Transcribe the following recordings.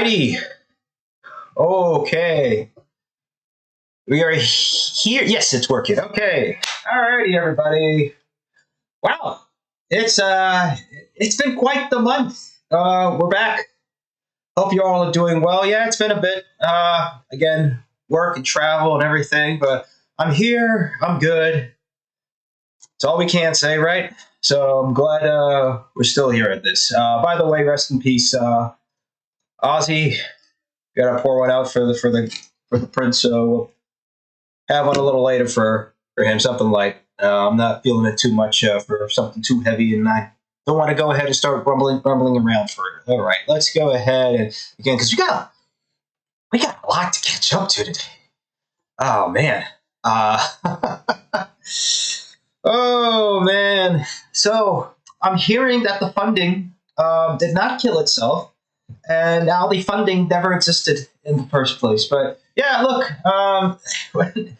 Alrighty. Okay. We are here. Yes, it's working. Okay. Alrighty, everybody. Wow. It's been quite the month. We're back. Hope you all are doing well. Yeah, it's been a bit. Again, work and travel and everything, but I'm here. I'm good. It's all we can say, right? So I'm glad we're still here at this. By the way, rest in peace, Ozzy. Gotta pour one out for the prince. So we'll have one a little later for him, something light. I'm not feeling it too much for something too heavy, and I don't want to go ahead and start rumbling around for it. All right, let's go ahead and again because we got a lot to catch up to today. Oh man. Oh man. So I'm hearing that the funding did not kill itself, and now the funding never existed in the first place. But yeah, look, I'm going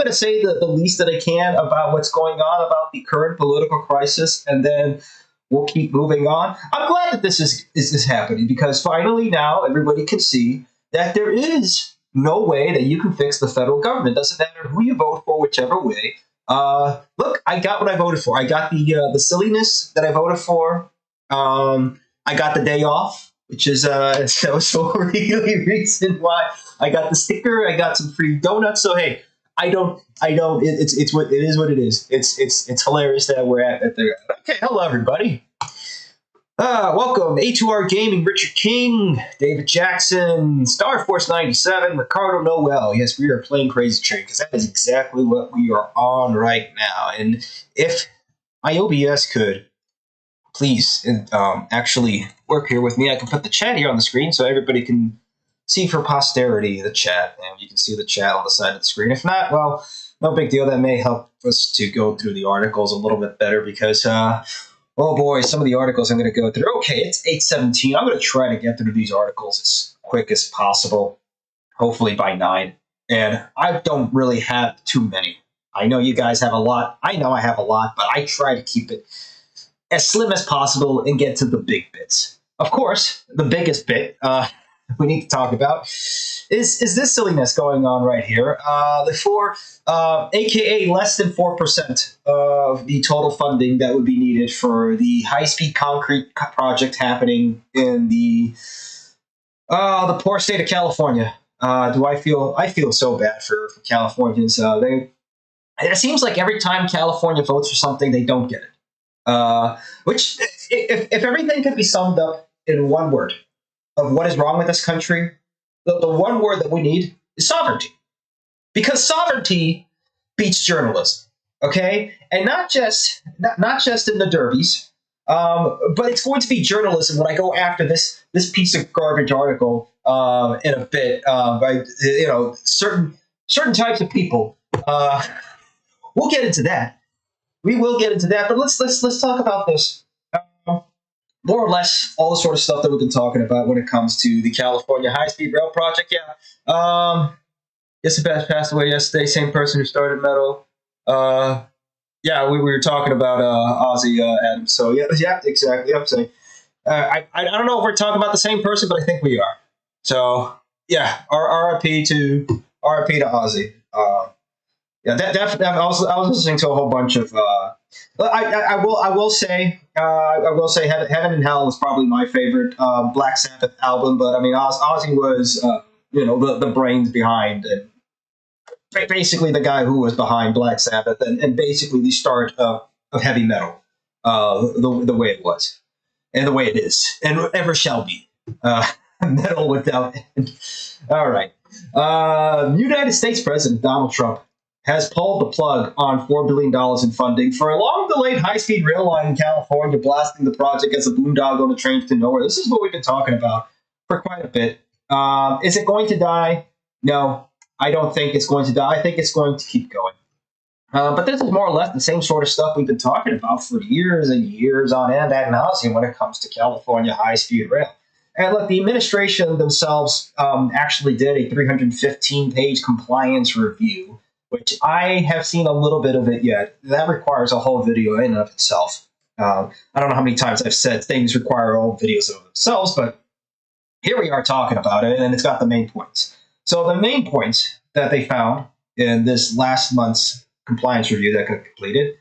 to say the least that I can about what's going on about the current political crisis, and then we'll keep moving on. I'm glad that this is happening because finally now everybody can see that there is no way that you can fix the federal government. Doesn't matter who you vote for, whichever way. Look, I got what I voted for. I got the silliness that I voted for. I got the day off, which is so really reason why I got the sticker. I got some free donuts. So hey, I don't. It's what it is. What it is. It's hilarious that we're at there. Okay, hello everybody. Welcome A2R Gaming, Richard King, David Jackson, Star Force 97, Ricardo Noel. Yes, we are playing Crazy Train because that is exactly what we are on right now. And if my OBS could please actually work here with me, I can put the chat here on the screen so everybody can see for posterity the chat, and you can see the chat on the side of the screen. If not, well, no big deal. That may help us to go through the articles a little bit better because oh boy, some of the articles I'm going to go through. Okay, it's 8:17. I'm going to try to get through these articles as quick as possible, hopefully by 9. And I don't really have too many. I know you guys have a lot. I know I have a lot, but I try to keep it as slim as possible and get to the big bits. Of course, the biggest bit we need to talk about is this silliness going on right here. AKA less than 4% of the total funding that would be needed for the high-speed concrete project happening in the poor state of California. I feel so bad for Californians. It seems like every time California votes for something, they don't get it. Which, if everything could be summed up in one word of what is wrong with this country, the one word that we need is sovereignty. Because sovereignty beats journalism, okay? And not just in the derbies, but it's going to be journalism when I go after this piece of garbage article in a bit by certain types of people. We'll get into that. We will get into that, but let's talk about this. More or less all the sort of stuff that we've been talking about when it comes to the California high-speed rail project. Yeah. Isabeth passed away yesterday. Same person who started metal. Yeah, we were talking about Ozzy Adams. So yeah, exactly. I'm saying I don't know if we're talking about the same person, but I think we are. So yeah, RIP to Ozzy. Yeah, definitely. I was listening to a whole bunch of. I will say Heaven and Hell was probably my favorite Black Sabbath album, but I mean Ozzy was the brains behind it. Basically the guy who was behind Black Sabbath and basically the start of heavy metal, the way it was and the way it is and ever shall be. Metal without end. All right. United States President Donald Trump has pulled the plug on $4 billion in funding for a long-delayed high-speed rail line in California, blasting the project as a boondoggle on the train to nowhere. This is what we've been talking about for quite a bit. Is it going to die? No, I don't think it's going to die. I think it's going to keep going. But this is more or less the same sort of stuff we've been talking about for years and years on end ad nauseum when it comes to California high-speed rail. And look, the administration themselves actually did a 315-page compliance review, which I have seen a little bit of it yet. That requires a whole video in and of itself. I don't know how many times I've said things require all videos of themselves, but Here we are talking about it, and it's got the main points. So the main points that they found in this last month's compliance review that got completed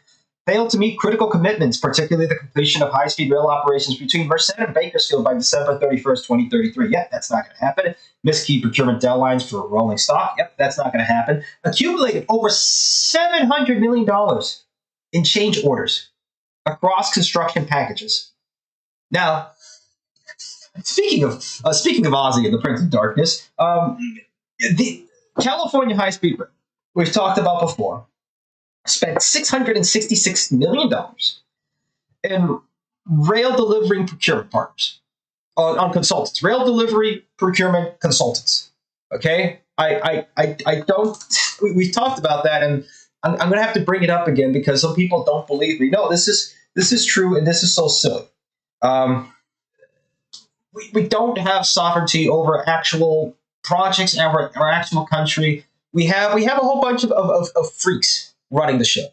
failed to meet critical commitments, particularly the completion of high-speed rail operations between Merced and Bakersfield by December 31st, 2033. Yep, that's not going to happen. Missed key procurement deadlines for rolling stock. Yep, that's not going to happen. Accumulated over $700 million in change orders across construction packages. Now, speaking of Ozzy and the Prince of Darkness, the California high-speed rail, we've talked about before, spent $666 million in rail delivery procurement partners, on consultants, rail delivery procurement consultants. Okay, I don't. We've talked about that, and I'm going to have to bring it up again because some people don't believe me. No, this is true, and this is so silly. We don't have sovereignty over actual projects, our actual country. We have a whole bunch of freaks running the show,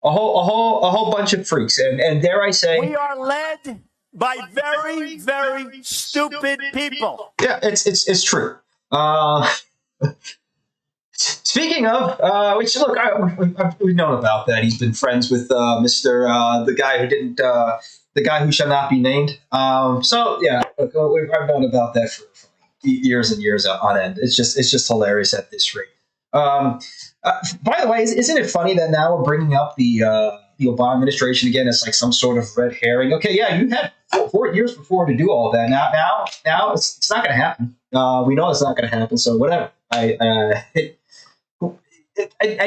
a whole bunch of freaks, and dare I say, we are led by very, very stupid people. Yeah, it's true. Speaking of, which look, we've known about that. He's been friends with Mister the guy who didn't. The guy who shall not be named. So yeah, look, I've known about that for years and years on end. It's just hilarious at this rate. By the way, isn't it funny that now we're bringing up the Obama administration again as like some sort of red herring? Okay, yeah, you had 4 years before to do all that. Now it's not going to happen. We know it's not going to happen. So whatever. I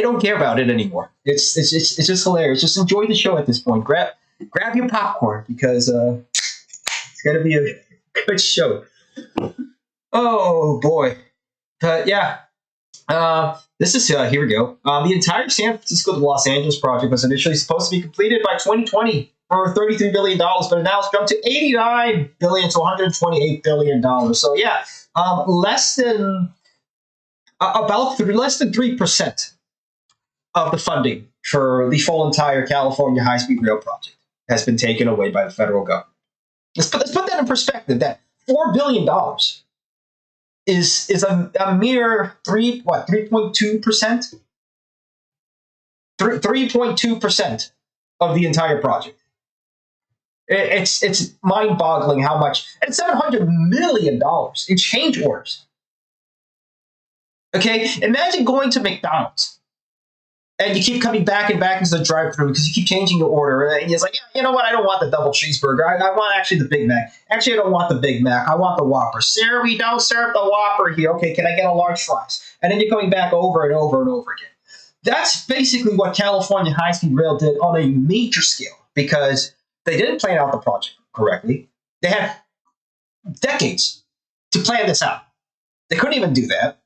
don't care about it anymore. It's just hilarious. Just enjoy the show at this point. Grab your popcorn because it's going to be a good show. Oh boy, but yeah. This is here we go. The entire San Francisco to Los Angeles project was initially supposed to be completed by 2020 for $33 billion, but now it's jumped to $89 billion to $128 billion. So yeah, less than 3% of the funding for the full entire California high-speed rail project has been taken away by the federal government. Let's put that in perspective. That $4 billion is a mere 3.2%? 3.2% of the entire project. It's mind-boggling how much, and $700 million in change orders. Okay, imagine going to McDonald's and you keep coming back and back into the drive-thru because you keep changing your order. And it's like, yeah, you know what? I don't want the double cheeseburger. I want actually the Big Mac. Actually, I don't want the Big Mac. I want the Whopper. Sir, we don't serve the Whopper here. Okay, can I get a large fries? And then you're coming back over and over and over again. That's basically what California high-speed rail did on a major scale because they didn't plan out the project correctly. They had decades to plan this out. They couldn't even do that.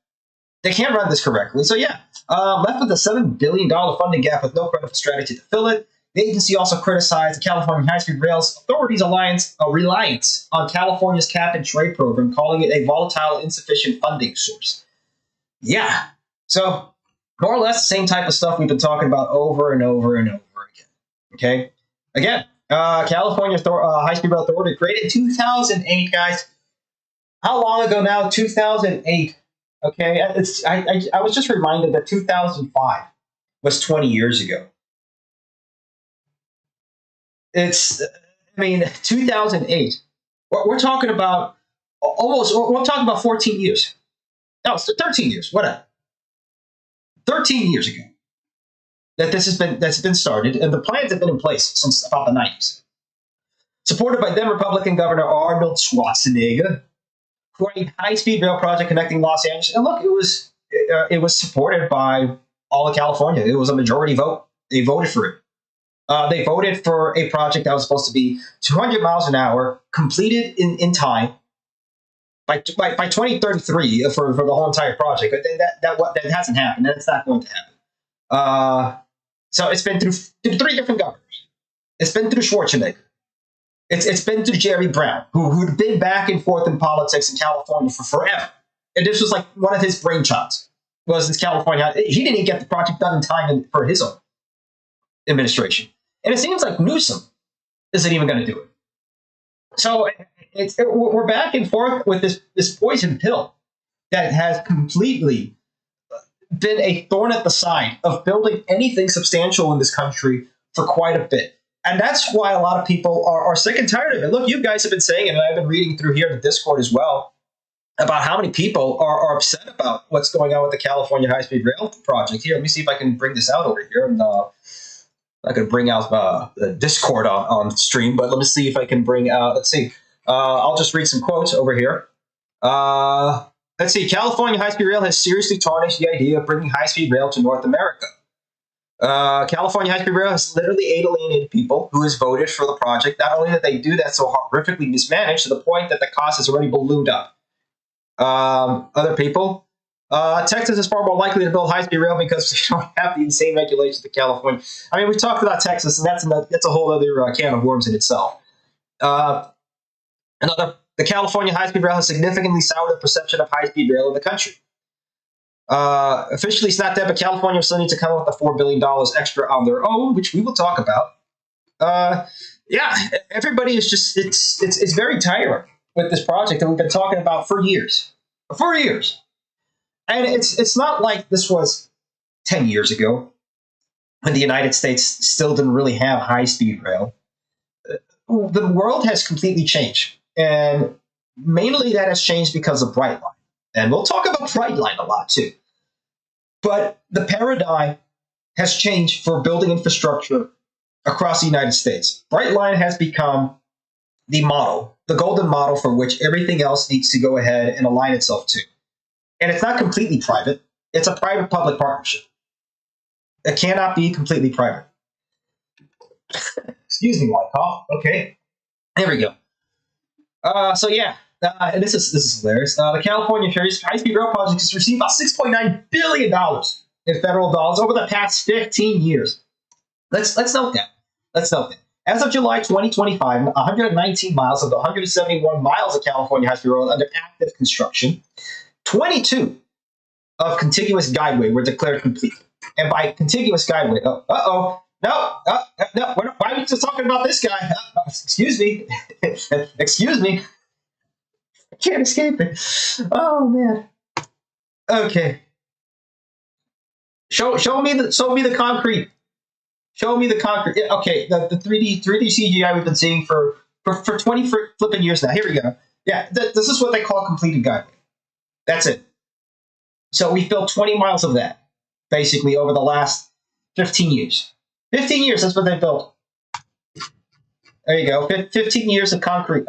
They can't run this correctly. So yeah, left with a $7 billion funding gap with no credible strategy to fill it. The agency also criticized the California High-Speed Rail's Authority's reliance on California's cap-and-trade program, calling it a volatile, insufficient funding source. Yeah, so more or less the same type of stuff we've been talking about over and over and over again. Okay? Again, California High-Speed Rail Authority created in 2008, guys. How long ago now? 2008. Okay, I was just reminded that 2005 was 20 years ago. 2008. We're talking about we're talking about 14 years. No, it's 13 years, whatever. 13 years ago that's been started, and the plans have been in place since about the 90s. Supported by then Republican Governor Arnold Schwarzenegger, for a high-speed rail project connecting Los Angeles. And look, it was supported by all of California. It was a majority vote. They voted for it. They voted for a project that was supposed to be 200 miles an hour, completed in time by 2033 for the whole entire project. But that hasn't happened, and it's not going to happen. So it's been through 3 different governors. It's been through Schwarzenegger. It's been to Jerry Brown, who'd been back and forth in politics in California for forever. And this was like one of his brainchilds, was this California. He didn't even get the project done in time for his own administration. And it seems like Newsom isn't even going to do it. So we're back and forth with this poison pill that has completely been a thorn at the side of building anything substantial in this country for quite a bit. And that's why a lot of people are sick and tired of it. Look, you guys have been saying it, and I've been reading through here in the Discord as well, about how many people are upset about what's going on with the California high-speed rail project. Here, let me see if I can bring this out over here. And I can bring out the Discord on stream, but let me see if I can bring out, let's see. I'll just read some quotes over here. Let's see. California high-speed rail has seriously tarnished the idea of bringing high-speed rail to North America. California high-speed rail has literally alienated people who has voted for the project. Not only that they do that so horrifically mismanaged to the point that the cost has already ballooned up. Other people, Texas is far more likely to build high-speed rail because we don't have the insane regulations of California. I mean, we talked about Texas, and that's a whole other can of worms in itself. The California high-speed rail has significantly soured the perception of high-speed rail in the country. Officially, it's not that, but California still needs to come up with the $4 billion extra on their own, which we will talk about. Yeah, everybody is just, it's very tiring with this project that we've been talking about for years. For years. And it's not like this was 10 years ago when the United States still didn't really have high-speed rail. The world has completely changed. And mainly that has changed because of Brightline. And we'll talk about Brightline a lot too. But the paradigm has changed for building infrastructure across the United States. Brightline has become the model, the golden model for which everything else needs to go ahead and align itself to. And it's not completely private. It's a private-public partnership. It cannot be completely private. Excuse me, white cough. Okay. There we go. So yeah, and this is hilarious. The California high-speed rail project has received about $6.9 billion in federal dollars over the past 15 years. Let's note that. Let's note that. As of July 2025, 119 miles of the 171 miles of California high-speed rail under active construction. 22 of contiguous guideway were declared complete. And by contiguous guideway, no, why are we just talking about this guy? Excuse me. Excuse me. I can't escape it. Oh, man. Okay. Show me the concrete. Show me the concrete. Okay, the 3D CGI we've been seeing for 20 flipping years now. Here we go. Yeah, this is what they call completed guideway. That's it. So we built 20 miles of that, basically, over the last 15 years. 15 years, that's what they built. There you go. 15 years of concrete.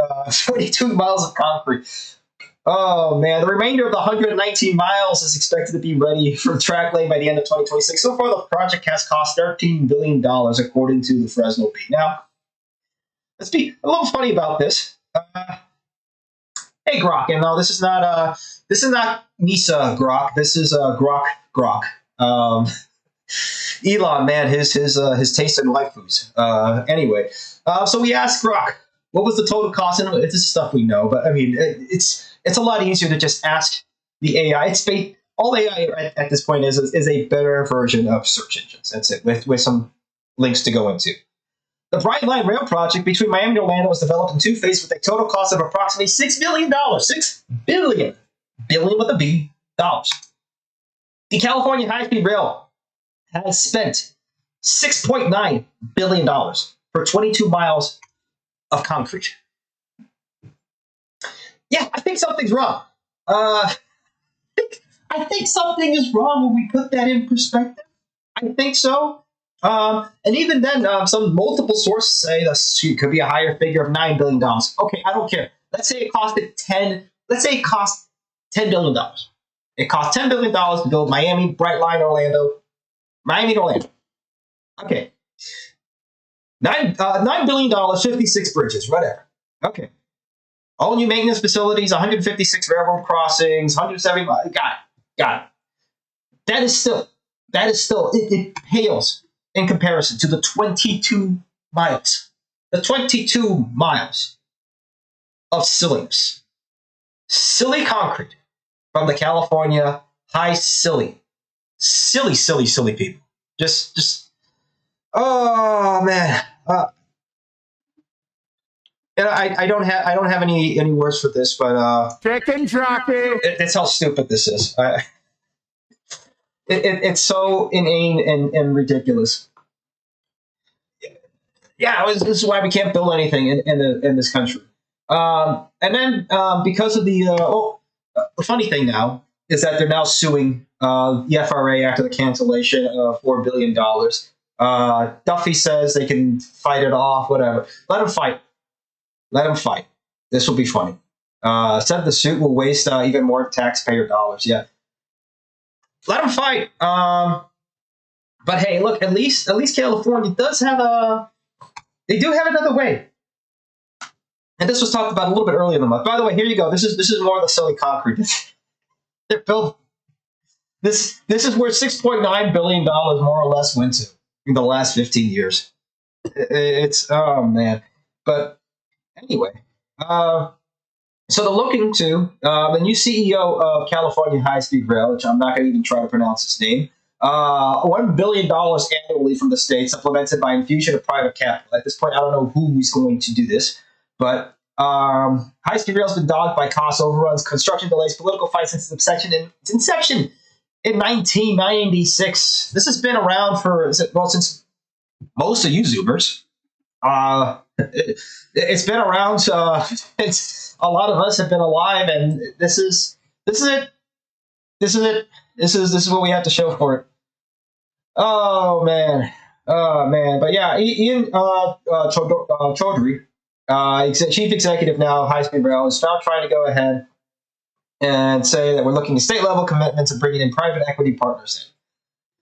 22 miles of concrete. Oh, man. The remainder of the 119 miles is expected to be ready for track lane by the end of 2026. So far, the project has cost $13 billion, according to the Fresno Bee. Now, let's be a little funny about this. Hey, Grok, and no, this is not Nisa Grok. This is Grok. Elon, man, his taste in life foods. Anyway, so we asked Grok, what was the total cost? And this is stuff we know, but I mean, it's a lot easier to just ask the AI. All AI at this point is a better version of search engines. That's it, with some links to go into. The Brightline Rail project between Miami and Orlando was developed in two phases with a total cost of approximately $6 billion. $6 billion. Billion with a B, dollars. The California high-speed rail has spent $6.9 billion for 22 miles of concrete. Yeah, I think something's wrong. I think something is wrong when we put that in perspective. I think so. And even then, some multiple sources say that could be a higher figure of $9 billion. Okay, I don't care. Let's say it cost $10 billion. It cost $10 billion to build Miami, Brightline, Orlando. Miami and Orlando. Okay. $9 billion, 56 bridges, whatever. Okay. All new maintenance facilities, 156 railroad crossings, 170. Got it. That is still, it pales in comparison to the 22 miles. The 22 miles of silliness. Silly concrete from the California high silly people. Just, oh man. and I don't have any words for this, but Chicken jockey. it's how stupid this is. It's so inane and ridiculous. Yeah, this is why we can't build anything in this country. And then because of the funny thing now is that they're now suing the FRA after the cancellation of $4 billion. Duffy says they can fight it off, whatever. Let them fight. Let them fight. This will be funny. Said the suit will waste even more taxpayer dollars. Yeah. Let them fight. But hey, look, at least California does have they do have another way. And this was talked about a little bit earlier in the month. By the way, here you go. This is more of the silly concrete. They're built. This is where $6.9 billion more or less went to in the last 15 years. It's oh man. But anyway, so they're looking to the new CEO of California High Speed Rail, which I'm not going to even try to pronounce his name. $1 billion annually from the state, supplemented by infusion of private capital. At this point, I don't know who is going to do this, but High Speed Rail has been dogged by cost overruns, construction delays, political fights since its inception in 1996. This has been around since most of you Zoomers. It's been around. It's a lot of us have been alive, and this is it. This is what we have to show for it. Oh man. But yeah, Ian Chaudhry, chief executive now of High Speed Rail, is now trying to go ahead and say that we're looking at state level commitments and bringing in private equity partners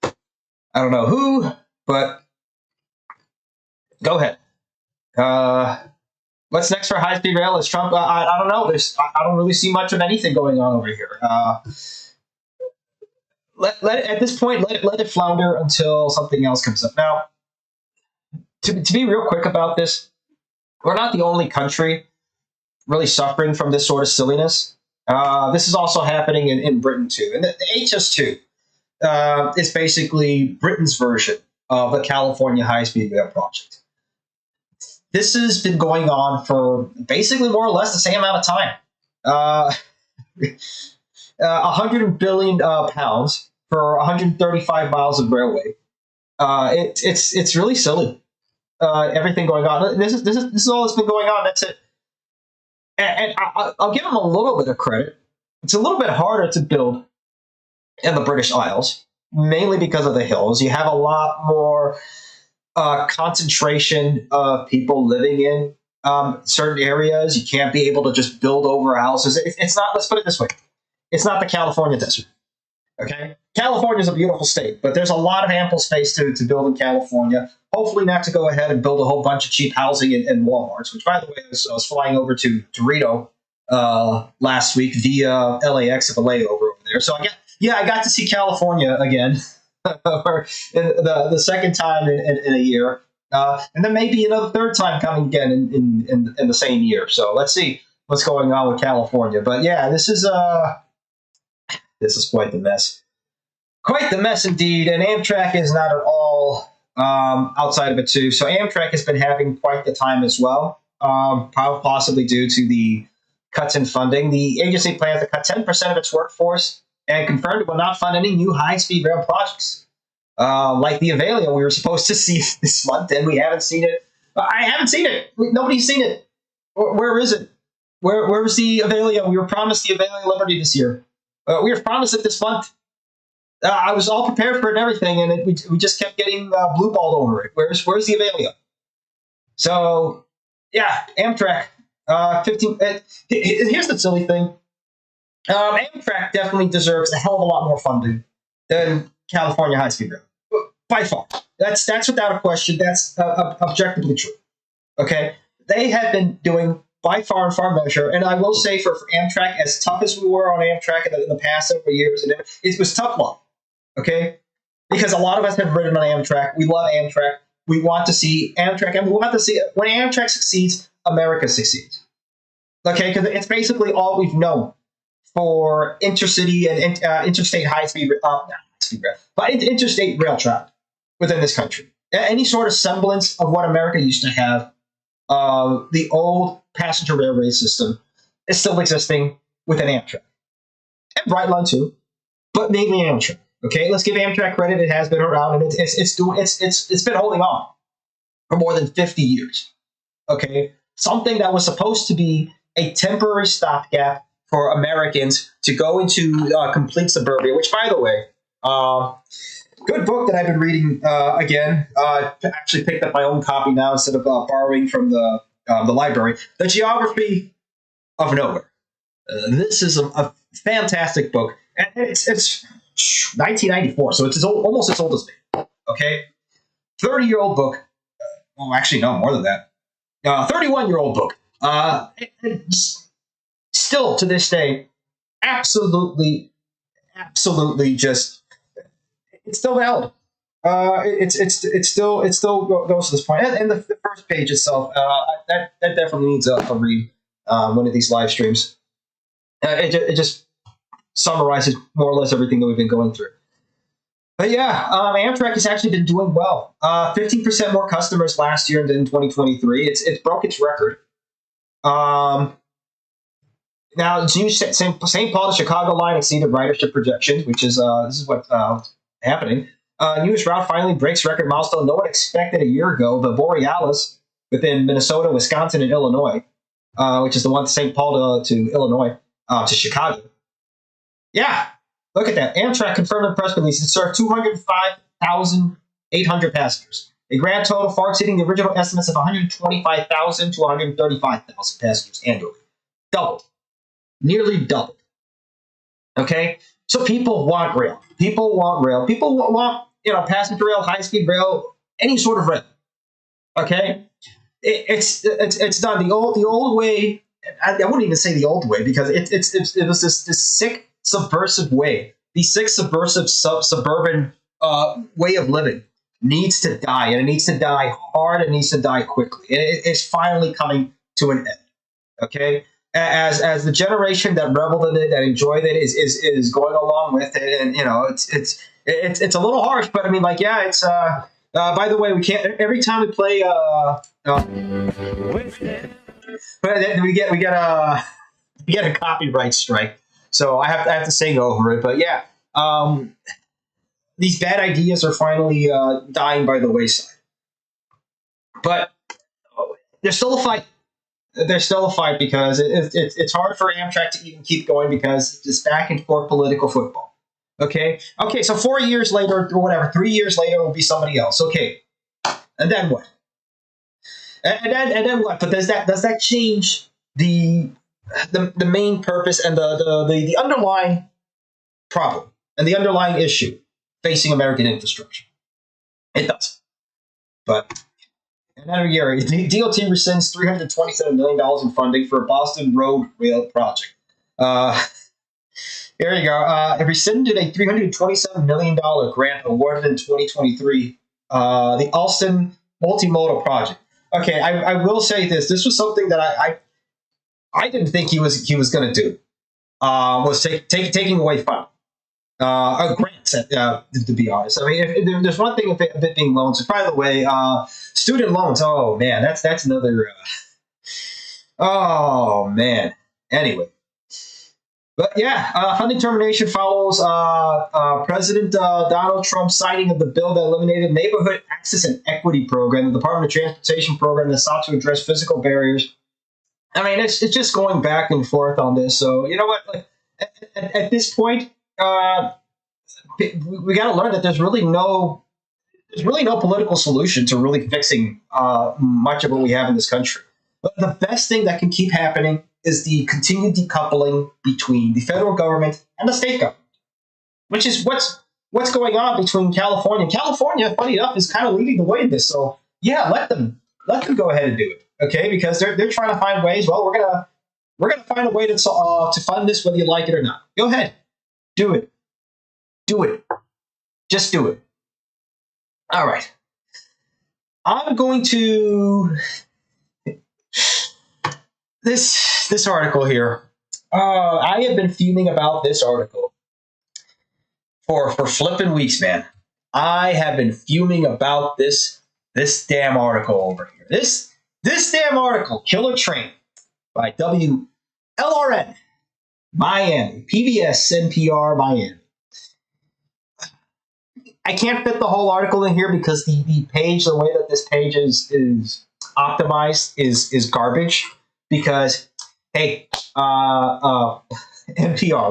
in. I don't know who, but go ahead. What's next for High Speed Rail? Is Trump? I don't know. I don't really see much of anything going on over here. At this point, let it flounder until something else comes up. Now, to be real quick about this, we're not the only country really suffering from this sort of silliness. This is also happening in Britain too. And the HS2 is basically Britain's version of the California high-speed rail project. This has been going on for basically more or less the same amount of time. 100 billion pounds for 135 miles of railway. It's really silly. Everything going on. This is all that's been going on. That's it. And I'll give them a little bit of credit. It's a little bit harder to build in the British Isles, mainly because of the hills. You have a lot more concentration of people living in certain areas. You can't be able to just build over houses. It's not. Let's put it this way. It's not the California desert. Okay, California is a beautiful state, but there's a lot of ample space to build in California. Hopefully not to go ahead and build a whole bunch of cheap housing and Walmarts, which, by the way, I was flying over to Reno last week via LAX of a layover over there. So I got to see California again for the second time in a year. And then maybe another third time coming again in the same year. So let's see what's going on with California. But yeah, this is quite the mess. Quite the mess indeed. And Amtrak is not at all outside of it too. So Amtrak has been having quite the time as well, possibly due to the cuts in funding. The agency plans to cut 10% of its workforce and confirmed it will not fund any new high-speed rail projects. Like the Avalia we were supposed to see this month, and we haven't seen it. I haven't seen it. Nobody's seen it. Where is it? Where was the Avalia? We were promised the Avalia Liberty this year. We were promised it this month. I was all prepared for it and everything, and we just kept getting blue balled over it. Where's the Avalia? So, yeah, Amtrak. 15. Here's the silly thing. Amtrak definitely deserves a hell of a lot more funding than California High Speed Rail, by far. That's without a question. That's objectively true. Okay, they have been doing by far and far measure, and I will say for Amtrak, as tough as we were on Amtrak in the past several years, and it was tough love. Okay, because a lot of us have ridden on Amtrak. We love Amtrak. We want to see Amtrak, and we want to see when Amtrak succeeds, America succeeds. Okay, because it's basically all we've known for intercity and interstate high-speed, but interstate rail travel within this country. Any sort of semblance of what America used to have the old passenger railway system is still existing within Amtrak. And Brightline too, but mainly Amtrak. Okay, let's give Amtrak credit. It has been around, and it's been holding on for more than 50 years. Okay, something that was supposed to be a temporary stopgap for Americans to go into complete suburbia. Which, by the way, good book that I've been reading again. Actually picked up my own copy now instead of borrowing from the library. The Geography of Nowhere. This is a fantastic book, and it's 1994, so it's almost as old as me. Okay, 30-year-old book. Well, actually, no, more than that. 31-year-old book. Still to this day, absolutely just it's still valid. It still goes to this point, and the first page itself that definitely needs a read. One of these live streams. It just summarizes more or less everything that we've been going through. But yeah, Amtrak has actually been doing well. 15% more customers last year than in 2023. It's broke its record. Now, St. Paul to Chicago line exceeded ridership projections, which is this is what's happening. Newest route finally breaks record milestone no one expected a year ago. The Borealis within Minnesota, Wisconsin, and Illinois, which is the one St. Paul to Illinois to Chicago. Yeah, look at that. Amtrak confirmed in press release it served 205,800 passengers. A grand total far exceeding the original estimates of 125,000 to 135,000 passengers annually. Doubled. Nearly doubled. Okay? So people want rail. People want rail. People want, passenger rail, high-speed rail, any sort of rail. Okay? It's done the old way. I wouldn't even say the old way because it was this sick subversive way. The sick subversive suburban way of living needs to die, and it needs to die hard. It needs to die quickly. It's finally coming to an end. Okay, as the generation that reveled in it, that enjoyed it, is going along with it, and it's a little harsh, but I mean, like, yeah, it's. By the way, we can't every time we play. But we get a copyright strike, so I have to sing over it. But yeah, these bad ideas are finally dying by the wayside. But there's still a fight. There's still a fight because it's hard for Amtrak to even keep going because it's back and forth political football. Okay. So 4 years later, or whatever, 3 years later, it will be somebody else. Okay, and then what? And then what? But does that change the main purpose and the underlying problem and the underlying issue facing American infrastructure? It does. But another year, DOT rescinds $327 million in funding for a Boston Road Rail project. Here you go. It rescinded a $327 million grant awarded in 2023, the Alston Multimodal Project. Okay, I will say this. This was something that I didn't think he was going to do. Was taking away funding, a grant, to be honest. I mean, if there's one thing of it being loans. By the way, student loans. Oh man, that's another. Oh man. Anyway, but yeah, funding termination follows President Donald Trump's signing of the bill that eliminated Neighborhood Access and Equity Program, the Department of Transportation program that sought to address physical barriers. I mean, it's just going back and forth on this. So you know what? Like, at this point, we got to learn that there's really no political solution to really fixing much of what we have in this country. But the best thing that can keep happening is the continued decoupling between the federal government and the state government, which is what's going on between California. California, funny enough, is kind of leading the way in this. So yeah, let them go ahead and do it, okay? Because they're trying to find ways. Well, we're gonna find a way to fund this whether you like it or not. Go ahead, do it, just do it. All right, I'm going to. This article here, I have been fuming about this article for flipping weeks, man. I have been fuming about this damn article over here. This This damn article, Killer Train, by WLRN, Miami, PBS, NPR, Miami. I can't fit the whole article in here because the page, the way that this page is optimized is garbage. Because, hey, NPR,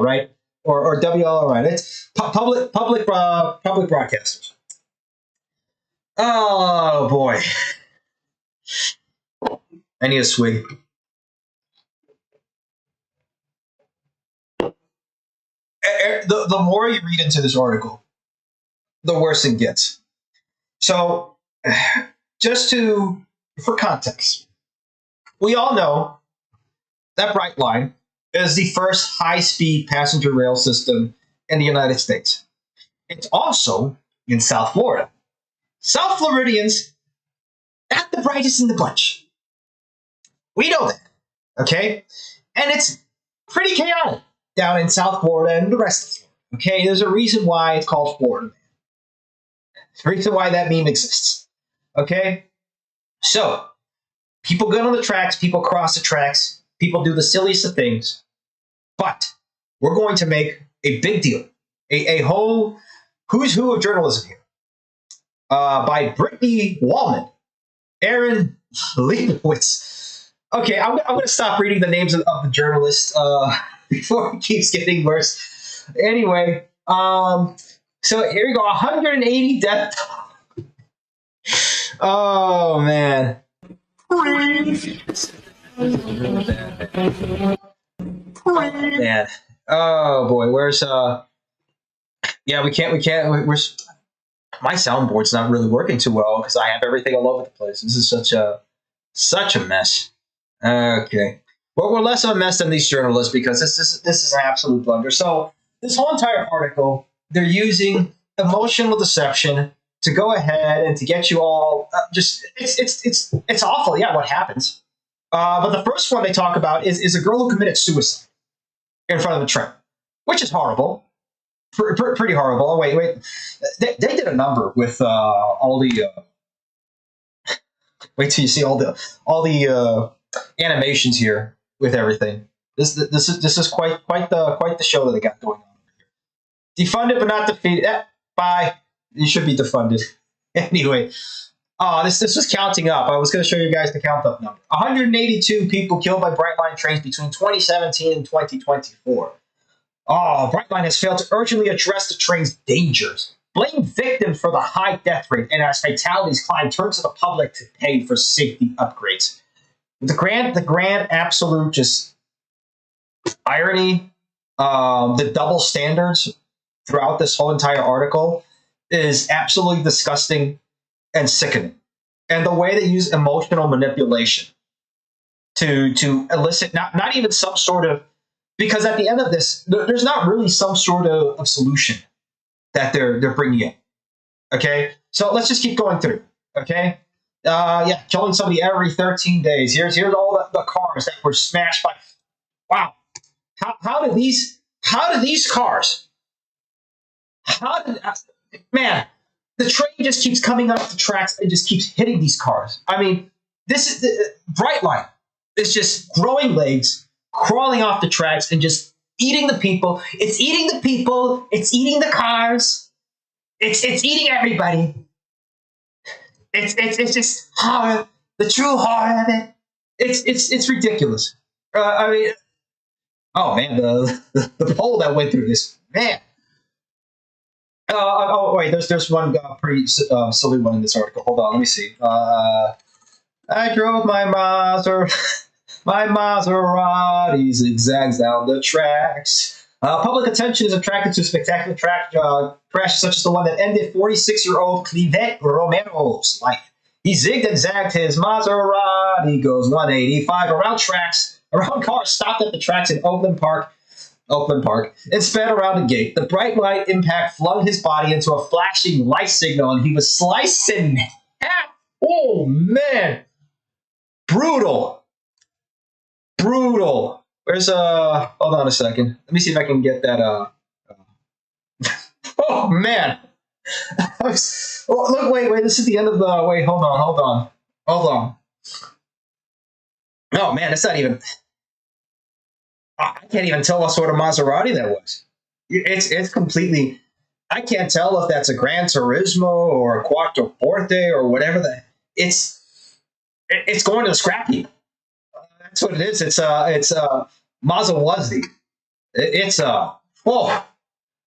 right? Or WLRN, it's public broadcasters. Oh boy, I need a swig. The more you read into this article, the worse it gets. So, just for context, we all know that Brightline is the first high-speed passenger rail system in the United States. It's also in South Florida. South Floridians, not the brightest in the bunch. We know that, okay? And it's pretty chaotic down in South Florida and the rest of Florida, okay? There's a reason why it's called Florida Man. There's a reason why that meme exists, okay? So, people get on the tracks, people cross the tracks, people do the silliest of things, but we're going to make a big deal, a whole who's who of journalism here, by Brittany Wallman, Aaron Leibowitz. Okay, I'm going to stop reading the names of the journalists before it keeps getting worse. Anyway, so here we go, 180 death. Oh, man. Man. Oh, boy, where's, yeah, we can't, we're, my soundboard's not really working too well because I have everything all over the place. This is such a mess. Okay. Well, we're less of a mess than these journalists because this is an absolute blunder. So this whole entire article, they're using emotional deception to go ahead and to get you all it's awful. Yeah, what happens? But the first one they talk about is a girl who committed suicide in front of the train, which is horrible. Pretty horrible. Oh, wait. They did a number with all the. Wait till you see all the animations here with everything. This is quite the show that they got going on here. Defunded but not defeated. Bye. You should be defunded. Anyway, this was counting up. I was going to show you guys the count up number. 182 people killed by Brightline trains between 2017 and 2024. Oh, Brightline has failed to urgently address the train's dangers. Blame victims for the high death rate, and as fatalities climb, turn to the public to pay for safety upgrades. The grand absolute just irony, the double standards throughout this whole entire article is absolutely disgusting and sickening. And the way they use emotional manipulation to elicit not even some sort of, because at the end of this, there's not really some sort of solution that they're bringing in. Okay, so let's just keep going through. Okay, yeah, killing somebody every 13 days. Here's all the cars that were smashed by. Wow, how did these cars? Man, the train just keeps coming up the tracks and just keeps hitting these cars. I mean, this is Brightline. It's just growing legs, crawling off the tracks and just eating the people. It's eating the people. It's eating the cars. It's eating everybody. It's just horror, the true horror of it. It's ridiculous. I mean, oh man, the poll that went through this, man. Oh wait, there's one pretty silly one in this article. Hold on, let me see. I drove my Maserati zigzags down the tracks. Public attention is attracted to spectacular track crashes such as the one that ended 46-year-old Clivet Romero's life. He zigged and zagged his Maserati, goes 185 around cars stopped at the tracks in Oakland Park, and sped around a gate. The bright light impact flung his body into a flashing light signal, and he was sliced in half. Oh, man. Brutal. Where's, hold on a second. Let me see if I can get that, oh, man. Oh, look, wait, this is the end of the, wait, hold on. Oh man, it's not even. I can't even tell what sort of Maserati that was. It's completely. I can't tell if that's a Gran Turismo or a Quattroporte or whatever that. It's going to the scrap heap. That's what it is. It's Maserati. It's oh,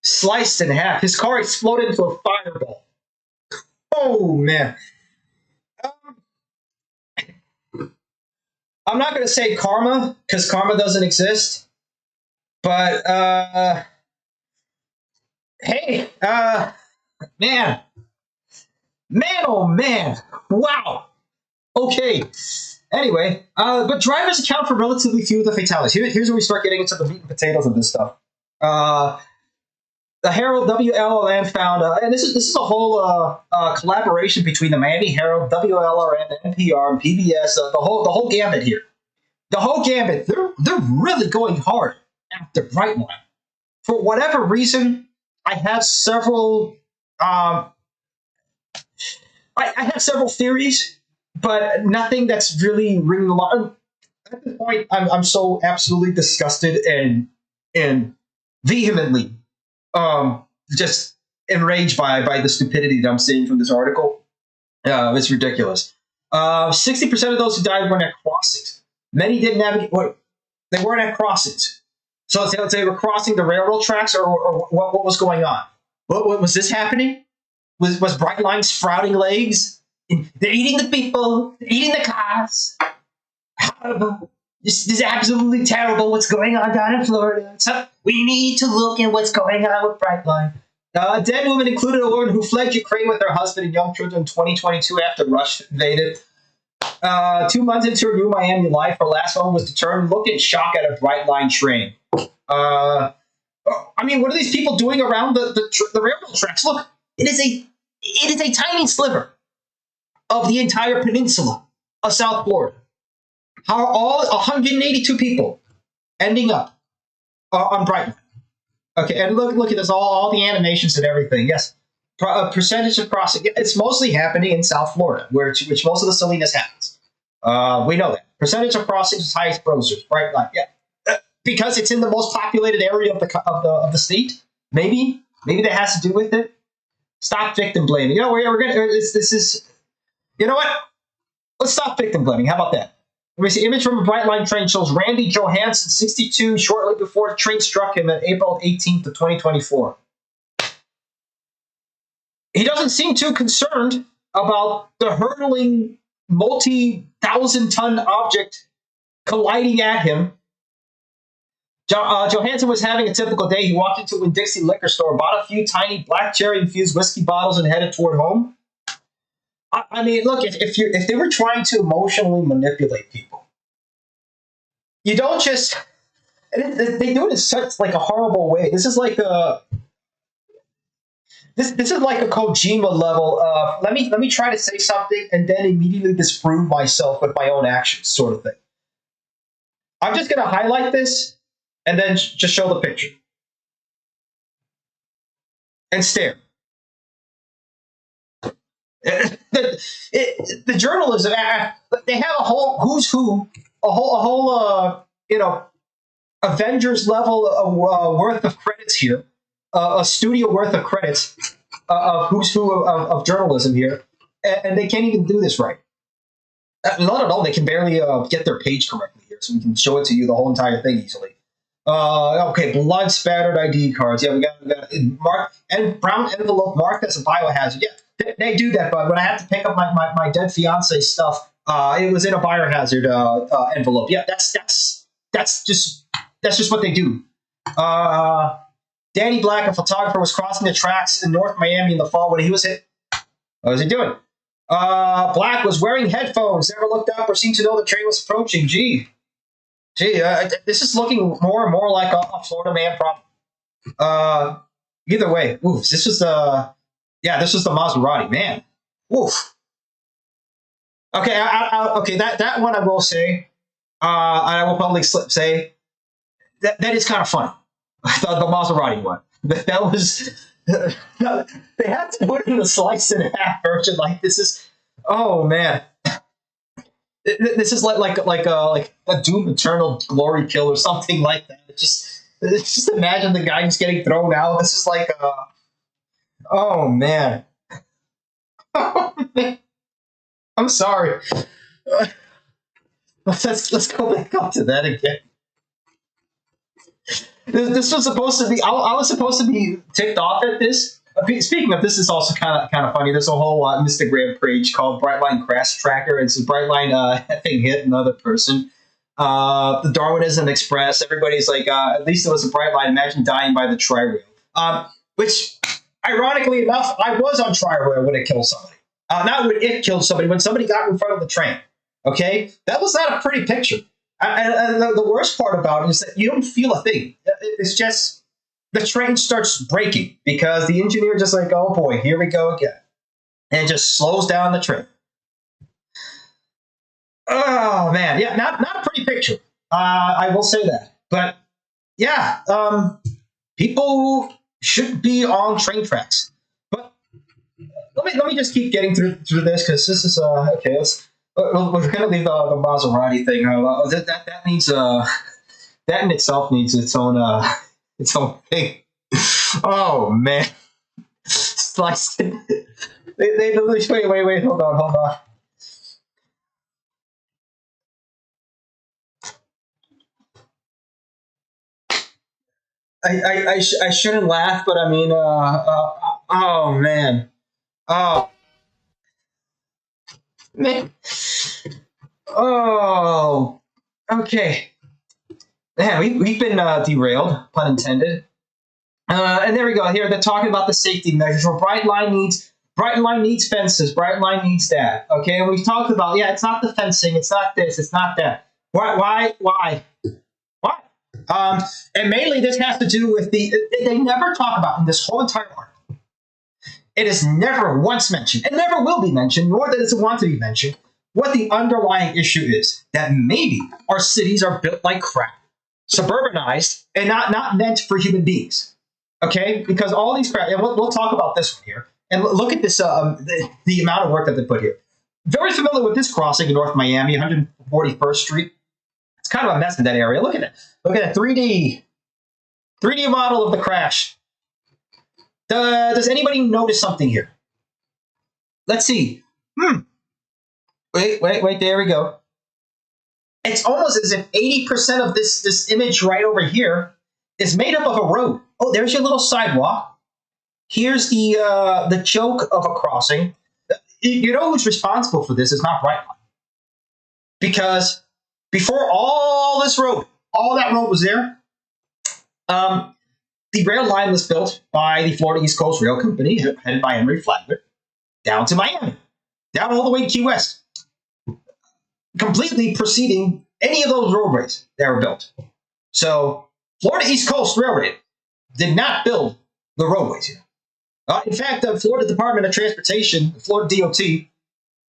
sliced in half. His car exploded into a fireball. Oh man. Um, I'm not going to say karma because karma doesn't exist. But hey, man, man, oh man, wow. Okay. Anyway, but drivers account for relatively few of the fatalities. Here's where we start getting into the meat and potatoes of this stuff. Uh, the Herald WLRN found, and this is a whole collaboration between the Miami Herald, WLRN, NPR, and PBS. The whole gambit here. The whole gambit. They're really going hard after Brightline. For whatever reason, I have several. I have several theories, but nothing that's really ringing alarm. At this point, I'm so absolutely disgusted and vehemently just enraged by the stupidity that I'm seeing from this article. It's ridiculous. 60% of those who died weren't at crossings. Many didn't navigate. They weren't at crossings. So they were crossing the railroad tracks, or what was going on? What was this happening? Was Brightline sprouting legs? They're eating the people, they're eating the cars. Horrible. This is absolutely terrible what's going on down in Florida. So we need to look at what's going on with Brightline. Dead women included a woman who fled Ukraine with her husband and young children in 2022 after Russia invaded. 2 months into her new Miami life, her last home was to turn, look in shock at a Brightline train. I mean, what are these people doing around the railroad tracks? Look, it is a tiny sliver of the entire peninsula of South Florida. How are all 182 people ending up on Brightline? Okay, and look at this, all the animations and everything. Yes, percentage of crossing. It's mostly happening in South Florida, which most of the silliness happens. We know that percentage of crossings is highest browsers. Brightline, yeah, because it's in the most populated area of the state. Maybe that has to do with it. Stop victim blaming. You know, we're gonna. This is. You know what? Let's stop victim blaming. How about that? Let me see. Image from a Brightline train shows Randy Johansson, 62, shortly before the train struck him on April 18th of 2024. He doesn't seem too concerned about the hurtling multi-thousand-ton object colliding at him. Johansson was having a typical day. He walked into a Winn-Dixie liquor store, bought a few tiny black cherry-infused whiskey bottles, and headed toward home. I mean, look, if they were trying to emotionally manipulate people, you don't just. They do it in such like a horrible way. This is like a. This is like a Kojima level of let me try to say something and then immediately disprove myself with my own actions, sort of thing. I'm just going to highlight this and then just show the picture and stare. The journalism, they have a whole who's who, a whole Avengers level worth of credits here, a studio worth of credits of who's who of journalism here, and they can't even do this right. Not at all. They can barely get their page correctly here, so we can show it to you the whole entire thing easily. Okay, blood spattered ID cards. Yeah, we got mark and brown envelope marked as a biohazard. Yeah, they do that, but when I have to pick up my dead fiance stuff, it was in a biohazard envelope. Yeah, that's just what they do. Danny Black, a photographer, was crossing the tracks in North Miami in the fall when he was hit. What was he doing? Black was wearing headphones, never looked up or seemed to know the train was approaching. Gee, this is looking more and more like a Florida man problem. Either way, oof, this was the Maserati, man. Oof. Okay, okay, that one I will say, I will probably say that is kind of funny. The Maserati one. That was they had to put in the slice and a half version. Like this is, oh man. This is like a Doom Eternal glory kill or something like that. Just imagine the guy just getting thrown out. This is like oh man. I'm sorry. Let's go back up to that again. This was supposed to be. I was supposed to be ticked off at this. Speaking of, this is also kind of funny. There's a whole Instagram page called Brightline Crash Tracker. It's Brightline effing hit another person. The Darwinism Express. Everybody's like, at least it was a Brightline. Imagine dying by the tri-rail. Which, ironically enough, I was on tri-rail when it killed somebody. Not when it killed somebody, when somebody got in front of the train. Okay? That was not a pretty picture. And the worst part about it is that you don't feel a thing. It's just the train starts braking because the engineer just like, oh boy, here we go again. And it just slows down the train. Oh man, yeah, not a pretty picture. I will say that. But yeah, people should be on train tracks. But let me just keep getting through this because this is okay. We're gonna leave the Maserati thing. That needs that in itself needs its own thing. Oh man, sliced it. Wait, hold on. I shouldn't laugh, but I mean, oh man, oh man, oh, okay, man, we've been derailed, pun intended. And there we go. Here they're talking about the safety measures. Where Brightline needs fences. Brightline needs that. Okay, and we've talked about it's not the fencing. It's not this. It's not that. Why? And mainly this has to do with they never talk about in this whole entire article. It is never once mentioned, and never will be mentioned, nor does it want to be mentioned, what the underlying issue is. That maybe our cities are built like crap, suburbanized, and not meant for human beings. Okay? Because all these crap, and we'll talk about this one here, and look at this, the amount of work that they put here. Very familiar with this crossing in North Miami, 141st Street. It's kind of a mess in that area. Look at it. Look at that 3D model of the crash. Does anybody notice something here? Let's see. Wait. There we go. It's almost as if 80% of this image right over here is made up of a road. Oh, there's your little sidewalk. Here's the joke of a crossing. You know who's responsible for this? It's not Brightline. Because before all that road was there, the rail line was built by the Florida East Coast Rail Company, headed by Henry Flagler, down to Miami, down all the way to Key West, completely preceding any of those roadways that were built. So Florida East Coast Railroad did not build the roadways here. In fact, the Florida Department of Transportation, Florida DOT,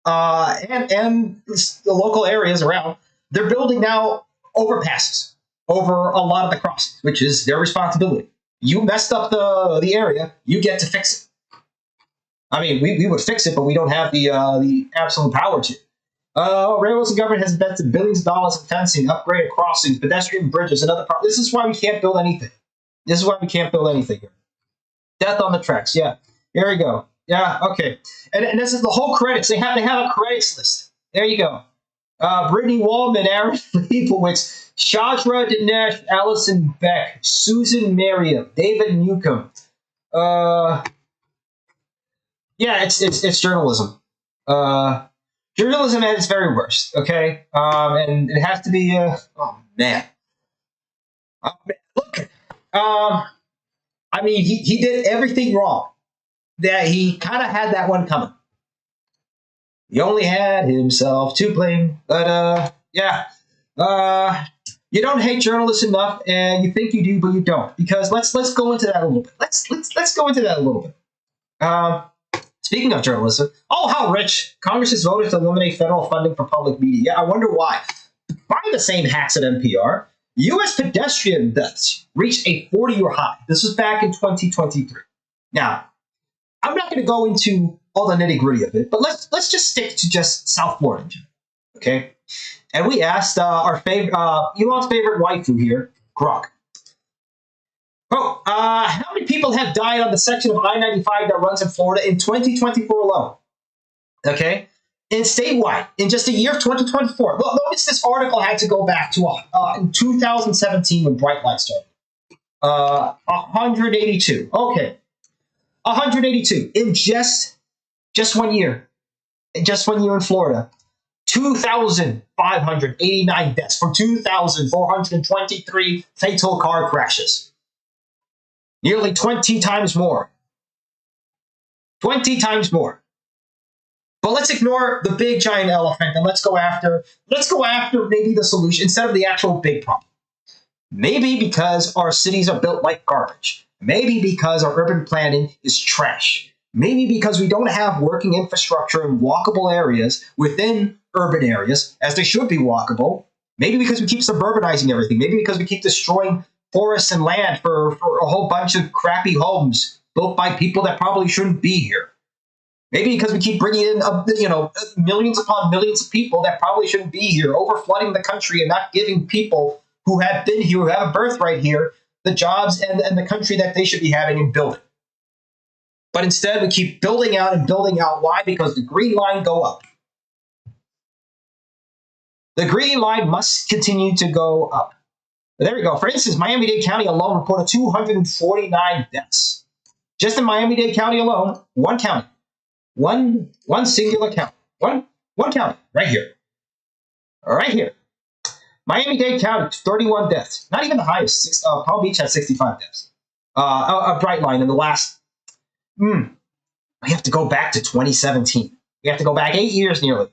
and the local areas around, they're building now overpasses over a lot of the crossings, which is their responsibility. You messed up the area, you get to fix it. I mean, we would fix it, but we don't have the absolute power to. Railroads and government has invested billions of dollars in fencing, upgraded crossings, pedestrian bridges, and other problems. This is why we can't build anything. Here. Death on the tracks. Yeah, here we go. Yeah, okay. And this is the whole credits. They have a credits list. There you go. Brittany Wallman, Aaron Leibowitz, Shadra Dinesh, Allison Beck, Susan Merriam, David Newcomb. Yeah, it's journalism. Journalism at its very worst. Okay, and it has to be. Oh man. Look. I mean, he did everything wrong. That he kind of had that one coming. He only had himself to blame. But yeah. You don't hate journalists enough, and you think you do, but you don't. Because let's go into that a little bit. Let's go into that a little bit. Speaking of journalism, oh how rich! Congress has voted to eliminate federal funding for public media. Yeah, I wonder why. By the same hacks at NPR, U.S. pedestrian deaths reached a 40-year high. This was back in 2023. Now, I'm not going to go into all the nitty-gritty of it, but let's just stick to just South Florida. Okay, And we asked our favorite, Elon's favorite waifu here, Grok. Oh, how many people have died on the section of I-95 that runs in Florida in 2024 alone? Okay, and statewide in just a year of 2024. Notice this article had to go back to in 2017 when Bright Light started. 182. Okay, 182 in just 1 year. In just 1 year in Florida. 2,589 deaths from 2,423 fatal car crashes. Nearly 20 times more. 20 times more. But let's ignore the big giant elephant and let's go after maybe the solution instead of the actual big problem. Maybe because our cities are built like garbage. Maybe because our urban planning is trash. Maybe because we don't have working infrastructure in walkable areas within urban areas, as they should be walkable. Maybe because we keep suburbanizing everything. Maybe because we keep destroying forests and land for a whole bunch of crappy homes built by people that probably shouldn't be here. Maybe because we keep bringing in, millions upon millions of people that probably shouldn't be here, overflooding the country and not giving people who have been here, who have a birthright here, the jobs and the country that they should be having and building. But instead, we keep building out and building out. Why? Because the green line go up. The green line must continue to go up. There we go. For instance, Miami-Dade County alone reported 249 deaths. Just in Miami-Dade County alone, one county. One singular county. One county. Right here. Right here. Miami-Dade County, 31 deaths. Not even the highest. Palm Beach had 65 deaths. A bright line in the last... we have to go back to 2017. We have to go back 8 years nearly.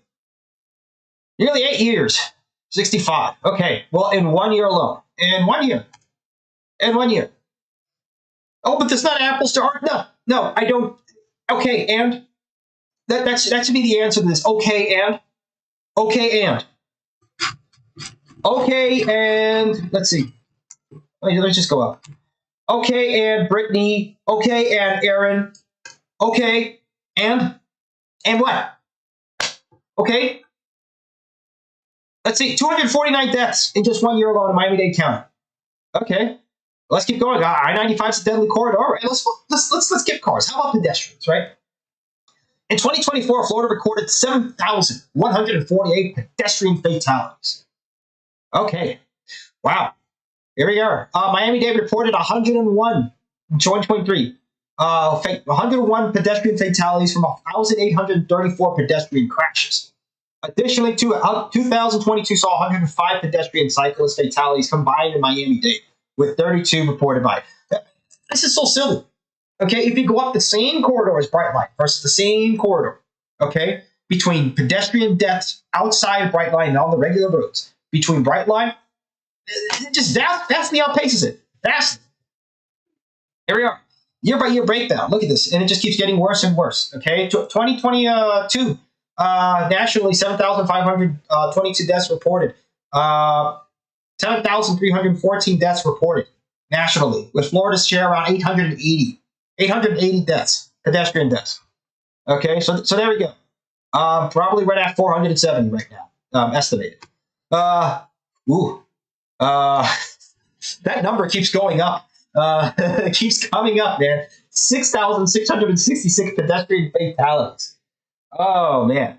Nearly 8 years. 65. Okay. Well, in 1 year alone. In 1 year. In 1 year. Oh, but that's not apples to oranges. No, I don't. Okay, and that should be the answer to this. Okay, and let's see. Let's just go up. Okay, and Brittany. Okay, and Aaron. Okay, and what? Okay. Let's see, 249 deaths in just 1 year alone in Miami-Dade County. Okay, let's keep going. I-95 is a deadly corridor. Right? Let's skip cars. How about pedestrians, right? In 2024, Florida recorded 7,148 pedestrian fatalities. Okay, wow. Here we are. Miami-Dade reported 101 in 2023. 101 pedestrian fatalities from 1,834 pedestrian crashes. Additionally, 2022 saw 105 pedestrian cyclist fatalities combined in Miami-Dade, with 32 reported by. This is so silly. Okay, if you go up the same corridor as Bright Line versus the same corridor, okay, between pedestrian deaths outside Bright Line and on the regular roads, between Bright Line, just vastly outpaces it. Vastly. Here we are. Year by year breakdown. Look at this, and it just keeps getting worse and worse. Okay, 2022. Nationally, 7,522 deaths reported. 7,314 deaths reported nationally, with Florida's share around 880 deaths, pedestrian deaths. Okay, so there we go. Probably right at 470 right now, estimated. That number keeps going up. It keeps coming up, man. 6,666 pedestrian fatalities. Oh, man.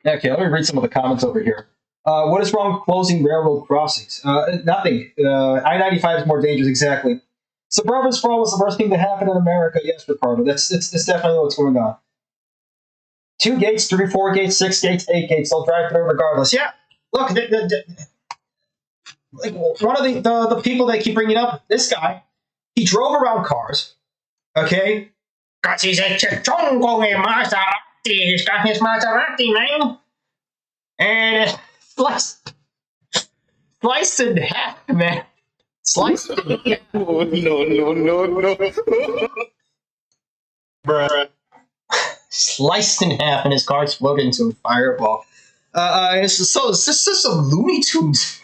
Okay, let me read some of the comments over here. What is wrong with closing railroad crossings? Nothing. I-95 is more dangerous, exactly. Suburban sprawl was the worst thing to happen in America. Yes, Ricardo. That's definitely what's going on. 2 gates, 3, 4 gates, 6 gates, 8 gates. They'll drive through regardless. Yeah. Look, like one of the people that keep bringing up, this guy, he drove around cars, okay? Because he's a Chongo Maserati. He's got his Maserati, man. And sliced in half, man. Sliced in half. No. Bruh. Sliced in half, and his car exploded into a fireball. It's just some Looney Tunes.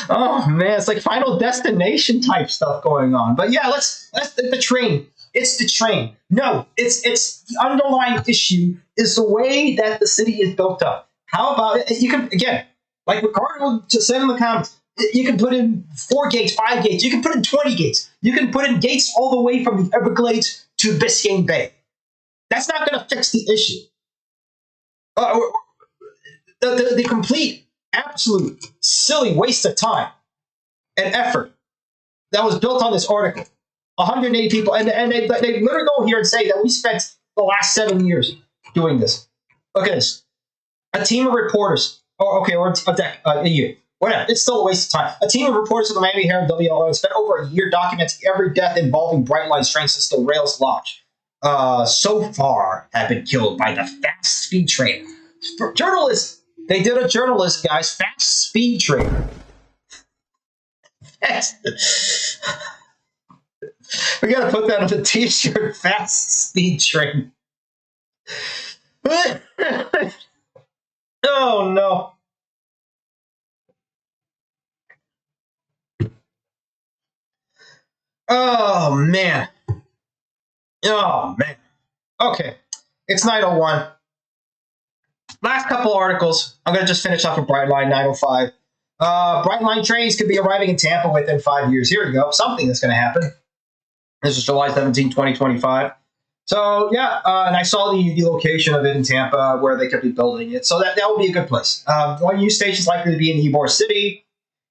Oh man, it's like Final Destination type stuff going on. But yeah, let's the train. it's the train. No, it's the underlying issue is the way that the city is built up. How about it? You can, again, like Ricardo just said in the comments, you can put in 4 gates, 5 gates. You can put in 20 gates. You can put in gates all the way from the Everglades to Biscayne Bay. That's not going to fix the issue. The complete, absolute, silly waste of time and effort that was built on this article. 180 people, and they literally go here and say that we spent the last 7 years doing this. Look at this. A team of reporters, or a year. Whatever, it's still a waste of time. A team of reporters of the Miami Herald WLO spent over a year documenting every death involving Brightline trains since the rails launched. So far have been killed by the fast speed train. For journalists, they did a journalist, guys, fast speed train. We gotta put that on a t-shirt, fast speed train. Oh no. Oh man. Oh man. Okay. It's 9:01. Last couple articles. I'm gonna just finish off with Brightline 9:05. Brightline trains could be arriving in Tampa within 5 years. Here we go. Something that's gonna happen. This is July 17, 2025. So yeah, and I saw the location of it in Tampa where they could be building it. So that would be a good place. One news station is likely to be in Ybor City.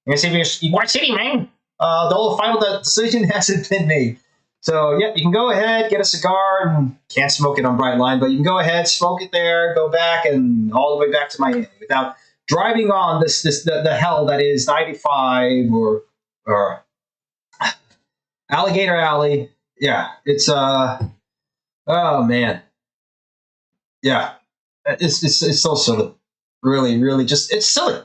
You're going to see Ybor City, man. The final decision hasn't been made. So yeah, you can go ahead, get a cigar, and can't smoke it on Brightline, but you can go ahead, smoke it there, go back, and all the way back to Miami without driving on the hell that is 95 or Alligator Alley. Yeah, it's oh man, yeah, it's so silly. Really, really, just it's silly.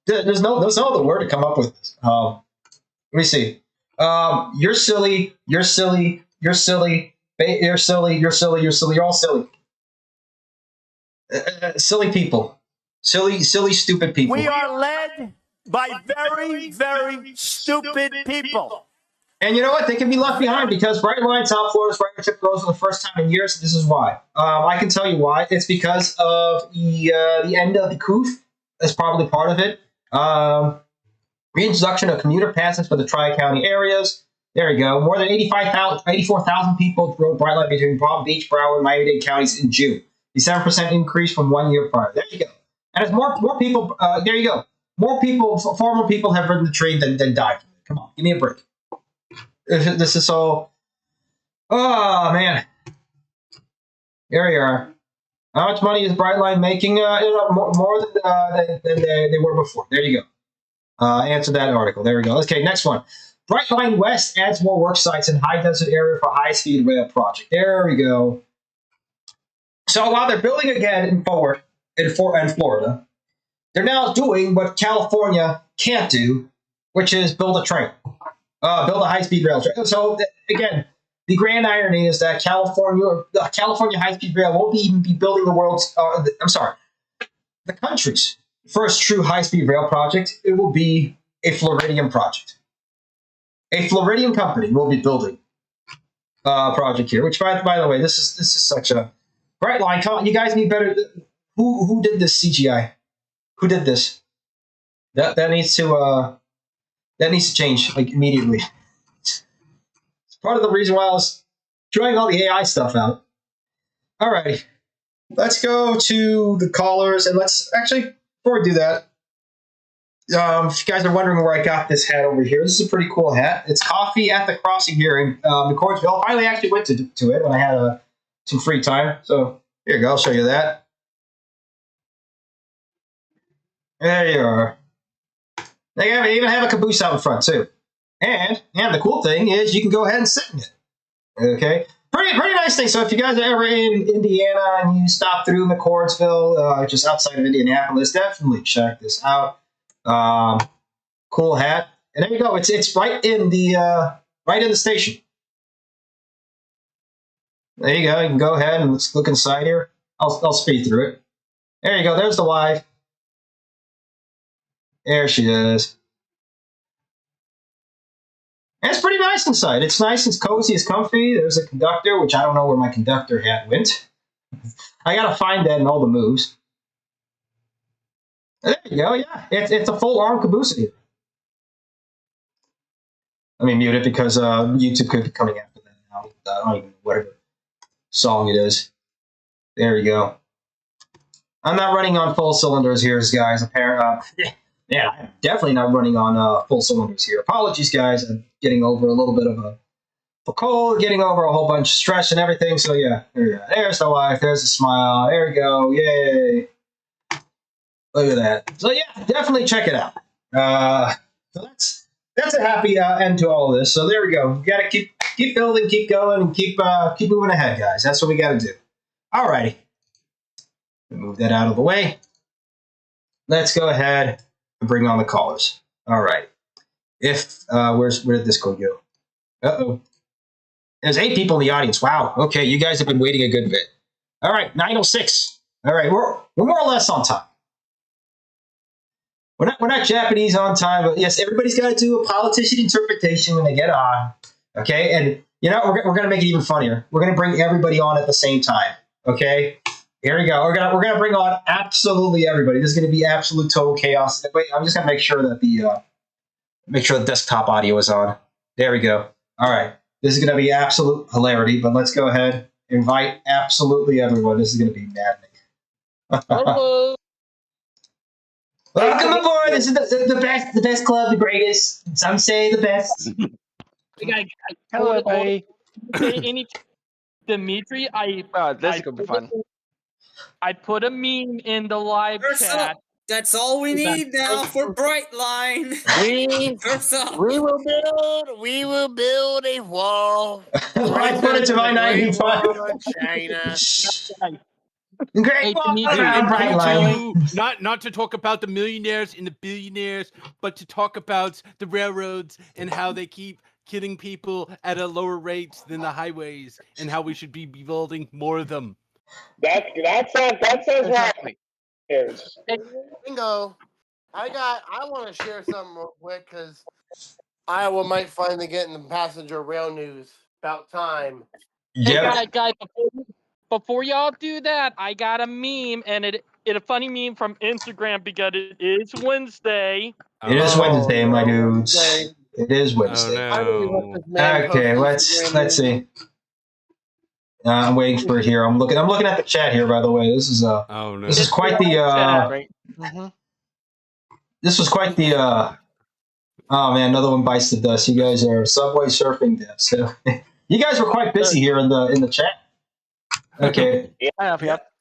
There's no other word to come up with. Let me see. You're silly. You're silly. You're silly. You're silly. You're silly. You're silly. You're all silly. Silly people. Silly, stupid people. We are led by very, very stupid people. And you know what? They can be left behind because Brightline South Florida's ridership grows for the first time in years. This is why. I can tell you why. It's because of the end of the COOF. That's probably part of it. Reintroduction of commuter passes for the Tri-County areas. There you go. More than 84,000 people rode Brightline between Palm Beach, Broward, and Miami-Dade counties in June. The 7% increase from 1 year prior. There you go. And as more people, there you go. More people, former people have ridden the train than died. Come on, give me a break. This is so. Oh man. Here you are. How much money is Brightline making? More than they were before. There you go. Answer that article. There we go. Okay, next one. Brightline West adds more work sites in high-density area for high-speed rail project. There we go. So while they're building again in Florida, they're now doing what California can't do, which is build a train, build a high-speed rail train. So again, the grand irony is that California high-speed rail won't even be building the country's first true high-speed rail project. It will be a Floridian project. A Floridian company will be building a project here. Which, by the way, this is such a Brightline. Come on, you guys need better. Who did this CGI? Who did this? That needs to change like immediately. It's part of the reason why I was trying all the AI stuff out. All right, let's go to the callers, and let's actually before we do that. If you guys are wondering where I got this hat over here, this is a pretty cool hat. It's Coffee at the Crossing here in McCordsville. I finally actually went to it when I had some free time. So here you go. I'll show you that. There you are. They even have a caboose out in front too. And the cool thing is you can go ahead and sit in it. Okay, pretty nice thing. So if you guys are ever in Indiana and you stop through McCordsville, just outside of Indianapolis, definitely check this out. Cool hat, and there you go. It's right in the station. There you go. You can go ahead and let's look inside here. I'll speed through it. There you go. There's the wife. There she is. And it's pretty nice inside. It's nice, it's cozy, it's comfy. There's a conductor, which I don't know where my conductor hat went. I gotta find that in all the moves. There you go, yeah. It's a full arm caboose here. Let me mute it because YouTube could be coming after that now. I don't even know whatever song it is. There you go. I'm not running on full cylinders here, guys. Yeah, I'm definitely not running on full cylinders here. Apologies, guys. I'm getting over a little bit of a cold, getting over a whole bunch of stress and everything. So yeah, there's the wife. There's the smile. There we go. Yay. Look at that. So yeah, definitely check it out. So that's a happy end to all of this. So there we go. We got to keep building, keep going, and keep moving ahead, guys. That's what we got to do. Alrighty. Move that out of the way. Let's go ahead and bring on the callers. All right. Where did this code go? Uh-oh. There's 8 people in the audience. Wow. Okay, you guys have been waiting a good bit. All right, 9:06. All right, we're more or less on time. We're not Japanese on time, but yes, everybody's got to do a politician interpretation when they get on. Okay, and we're going to make it even funnier. We're going to bring everybody on at the same time. Okay, here we go. We're gonna bring on absolutely everybody. This is going to be absolute total chaos. Wait, I'm just going to make sure that the desktop audio is on. There we go. All right, this is going to be absolute hilarity. But let's go ahead, invite absolutely everyone. This is going to be maddening. Hello. Welcome aboard. This is the best club, the greatest. Some say the best. Hello, buddy. Dimitri, this is gonna be fun. I put a meme in the live chat. That's all we need now for Brightline. We will build a wall. I put it to my 95. China. Great wall around Brightline. Not to talk about the millionaires and the billionaires, but to talk about the railroads and how they keep killing people at a lower rate than the highways, and how we should be building more of them. That sounds right. Bingo. I want to share something real quick because Iowa might finally get in the passenger rail news. About time. Yep. Hey, guys, before y'all do that, I got a meme, and it a funny meme from Instagram because it is Wednesday. It is Wednesday, my dudes. It is Wednesday. Oh, no. Okay, let's see. I'm waiting for it here. I'm looking at the chat here. By the way, this is this is quite the this was quite the oh man, another one bites the dust. You guys are subway surfing death. So you guys were quite busy here in the chat. Okay. Yep.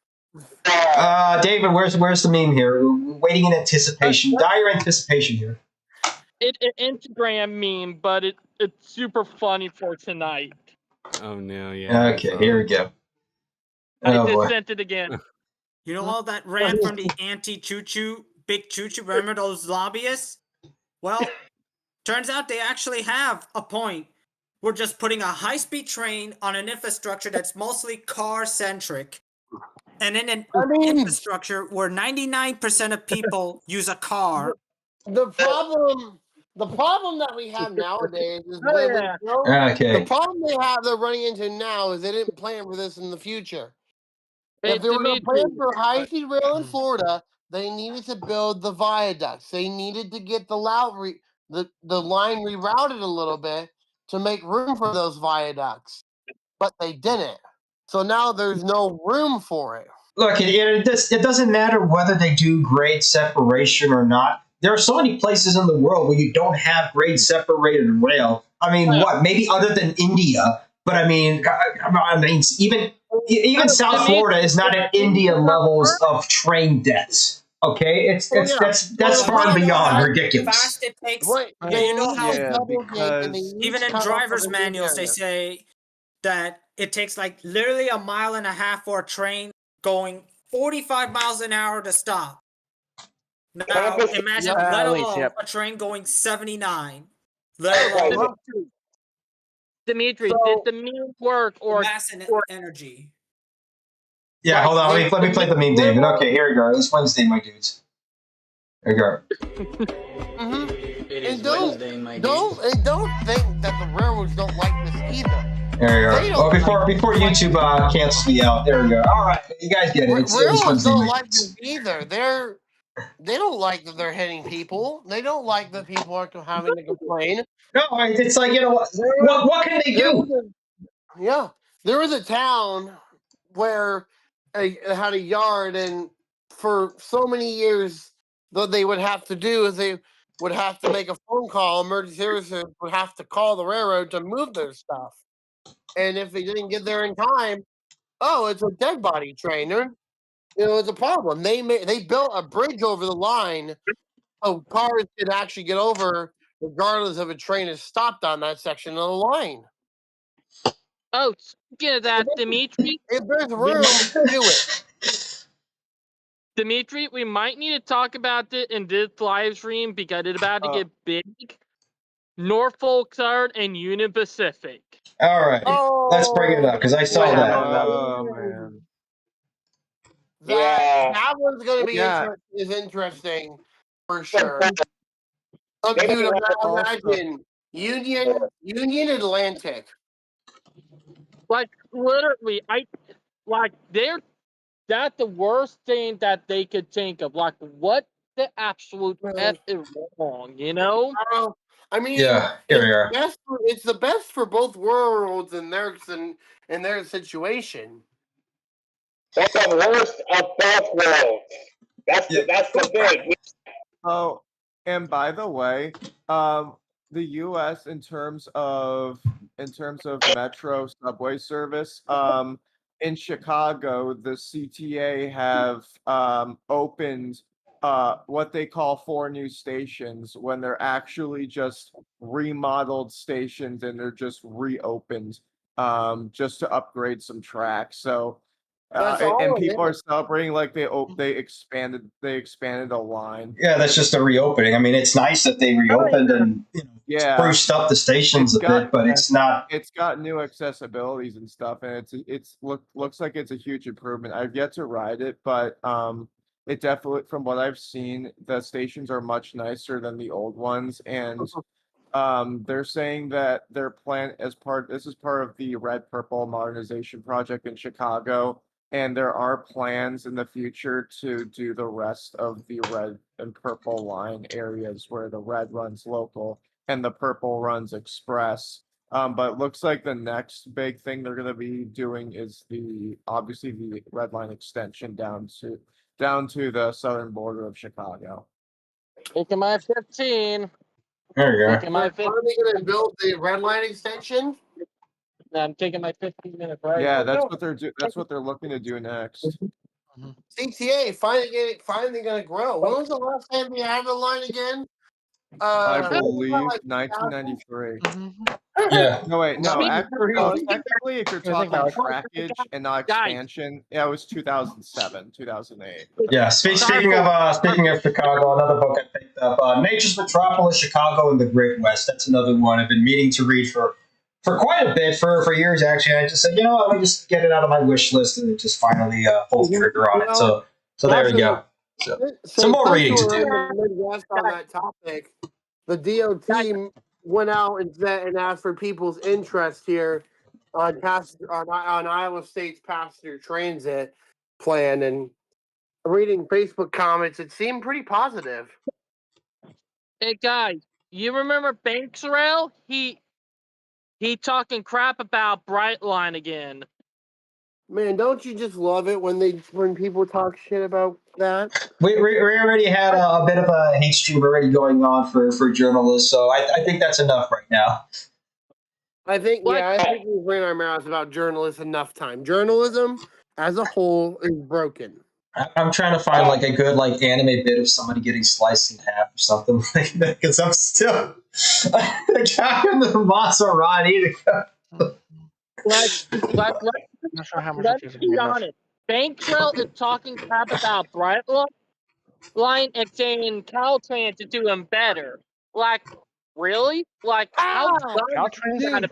David, where's the meme here? We're waiting in anticipation, dire anticipation here. It's an Instagram meme, but it's super funny for tonight. Oh no, yeah. Okay, here we go. I Oh, just boy. sent it again. You know all that rant from the anti-choo-choo, big choo-choo, remember those lobbyists? Well, turns out they actually have a point. We're just putting a high-speed train on an infrastructure that's mostly car-centric. And in an infrastructure where 99% of people use a car. The problem that we have nowadays is Okay. the problem they're running into now is they didn't plan for this in the future. If they were going to plan for high-speed rail in Florida, they needed to build the viaducts. They needed to get the line rerouted a little bit to make room for those viaducts. But they didn't. So now there's no room for it. Look, it doesn't matter whether they do grade separation or not. There are so many places in the world where you don't have grade separated rail. I mean, what? Maybe other than India, but I mean, even South Florida is not at India levels of train deaths. Okay, that's far and beyond ridiculous. Fast it takes. Right. You know how because even in driver's manuals they say that it takes like literally a mile and a half for a train going 45 miles an hour to stop. Now imagine let alone a train going 79. Let alone Dimitri, did the meme work or mass and energy? Yeah, hold on. Let me play the meme, David. Okay, here we go. It's Wednesday, my dudes. Here we go. It And is Wednesday, my dude. don't think that the railroads don't like this either. There They you don't go. Well, before like YouTube cancels me out, there we go. All right, you guys get it. It's railroads Wednesday don't night. like this either. They don't like that they're hitting people. They don't like that people are having to complain. No, it's like, you know what can they do? There was a town where it had a yard, and for so many years, what they would have to do is they would have to make a phone call. Emergency services would have to call the railroad to move their stuff, and if they didn't get there in time, oh, it's a dead body train. It's a problem. They built a bridge over the line so cars could actually get over, regardless if a train is stopped on that section of the line. Oh, speaking of that, Dimitri. If there's room, do it. Dimitri, we might need to talk about it in this live stream because it's about to get big. Norfolk Southern and Union Pacific. All right, let's bring it up because I saw that. Oh man. That one's going to be interesting for sure. Dude, imagine Union Atlantic. Like literally, that's the worst thing that they could think of. Like, what the absolute F is wrong, you know? I mean, yeah, here we are. It's the best for both worlds in their situation. That's the worst of both worlds. That's the thing. Oh, and by the way, the U.S. in terms of metro subway service, in Chicago, the CTA have opened what they call 4 new stations when they're actually just remodeled stations and they're just reopened just to upgrade some tracks. So. And people are celebrating like they expanded a line. Yeah, that's just a reopening. I mean, it's nice that they reopened and spruced up the stations a bit, but it's not. It's got new accessibilities and stuff, and looks like it's a huge improvement. I've yet to ride it, but it definitely, from what I've seen, the stations are much nicer than the old ones, and they're saying that their plan this is part of the Red Purple modernization project in Chicago. And there are plans in the future to do the rest of the red and purple line areas where the red runs local and the purple runs express. But it looks like the next big thing they're going to be doing is obviously the red line extension down to the southern border of Chicago. Taking my 15. There you go. Are they going to build the red line extension? I'm taking my 15-minute break. Yeah, that's what they're looking to do next. CTA finally going to grow. When was the last time we had the line again? I believe 1993. Yeah. No, wait, no. Technically, if you're talking trackage and not expansion, it was 2007, 2008. Yeah. Speaking of Chicago, another book I picked up, Nature's Metropolis, Chicago and the Great West. That's another one I've been meaning to read for quite a bit, for years actually. I just said, let me just get it out of my wish list and just finally pull the trigger on it. So there you go. So, some more reading to do. Midwest on that topic, the DOT went out and asked for people's interest here on Iowa State's passenger transit plan, and reading Facebook comments, it seemed pretty positive. Hey guys, you remember Banksrail? He talking crap about Brightline again. Man, don't you just love it when people talk shit about that? We already had a bit of a hate stream already going on for journalists, so I think that's enough right now. I think we've ran our mouths about journalists enough time. Journalism as a whole is broken. I'm trying to find like a good anime bit of somebody getting sliced in half or something like that, because I'm still the guy in the Maserati. Let's be honest. Banksrail is talking crap about Brightline and saying Caltrans is doing better. Like, really? Like, how? Caltrans?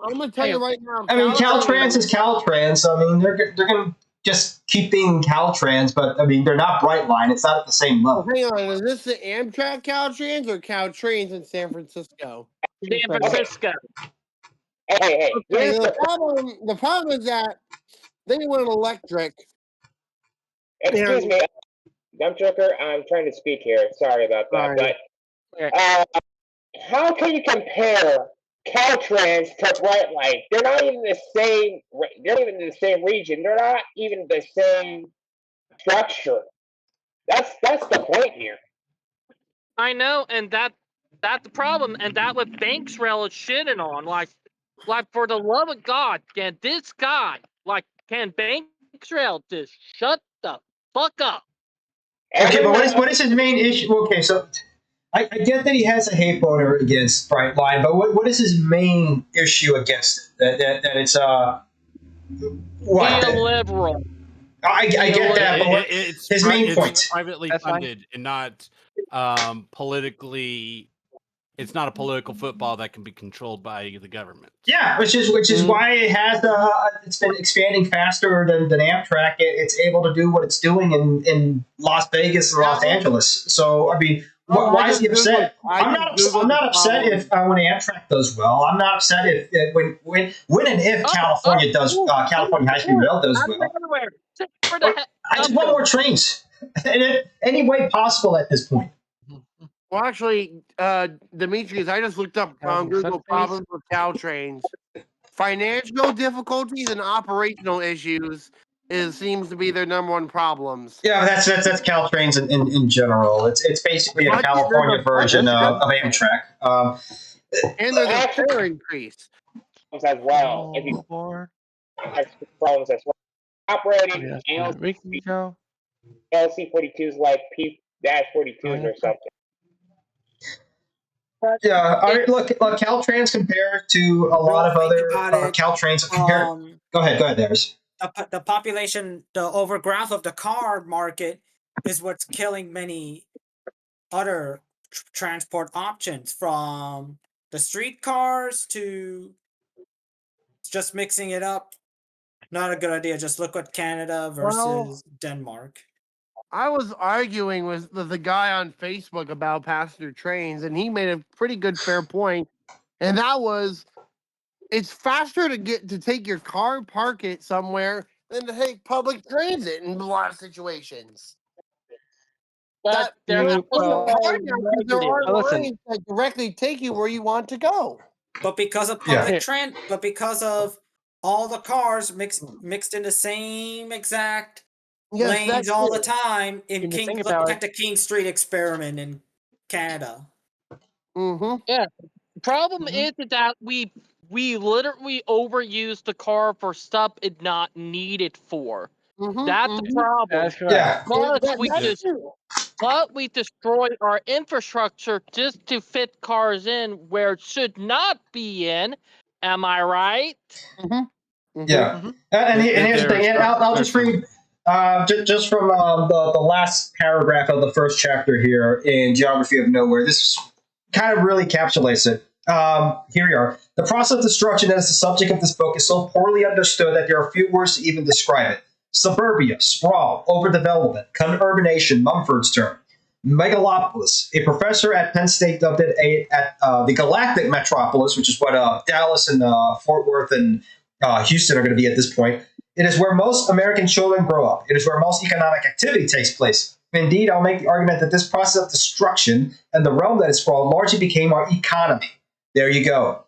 I'm gonna tell you right now. I mean, Caltrans is Caltrans. I mean, they're gonna just keep being Caltrans, but I mean they're not Brightline. It's not at the same level. Hang on, is this the Amtrak Caltrans or Caltrains in San Francisco? San Francisco. Hey, Okay, here's the problem is that they went electric. excuse me, Dump Joker, I'm trying to speak here. Sorry about that. Sorry. But how can you compare Caltrans to Brightline? They're not even the same. They're not even in the same region. They're not even the same structure. That's the point here. I know, and that's the problem, and that what Banks Rail is shitting on. Like for the love of God, can this guy, can Banks Rail just shut the fuck up? Okay, but what is his main issue? Okay, so I get that he has a hate voter against Brightline, but what is his main issue against it? That it's what? Be a liberal. I get that, but It's his main point? It's privately funded and not politically. It's not a political football that can be controlled by the government. Yeah, which is why it has it's been expanding faster than Amtrak. It's able to do what it's doing in Las Vegas and Los Angeles. So I mean, why is he upset? I'm not upset if when Amtrak does well. I'm not upset if when and if California does California High Speed Rail does well. I just want more trains in any way possible at this point. Well, actually, Demetrius, I just looked up on Google problems with Caltrains. Financial difficulties and operational issues seems to be their number one problems. Yeah, that's Caltrains in general. It's basically a California version of Amtrak. And there's a fare increase as well. If you have problems as well, operating LC42s like P-42s or something. Yeah, I mean, look, Caltrans compared to a lot of other Caltrains. Go ahead, Darius. The population, the overgrowth of the car market is what's killing many other transport options, from the streetcars to just mixing it up. Not a good idea. Just look at Canada versus Denmark. I was arguing with the guy on Facebook about passenger trains, and he made a pretty good fair point, and that was it's faster to take your car, park it somewhere, than to take public transit in a lot of situations. But there are lines that directly take you where you want to go. But because of but because of all the cars mixed in the same exact lanes all the time in King. Look at the King Street experiment in Canada. Mm-hmm. Yeah. The problem is that we literally overuse the car for stuff it's not needed for. That's the problem. That's correct. But we destroy our infrastructure just to fit cars in where it should not be in. Am I right? Yeah. And here's the thing. And I'll just read just from the last paragraph of the first chapter here in Geography of Nowhere. This kind of really encapsulates it. Here we are. The process of destruction that is the subject of this book is so poorly understood that there are few words to even describe it. Suburbia, sprawl, overdevelopment, conurbanation, Mumford's term. Megalopolis. A professor at Penn State dubbed it the Galactic Metropolis, which is what Dallas and Fort Worth and Houston are going to be at this point. It is where most American children grow up. It is where most economic activity takes place. Indeed, I'll make the argument that this process of destruction and the realm that is sprawled largely became our economy. There you go.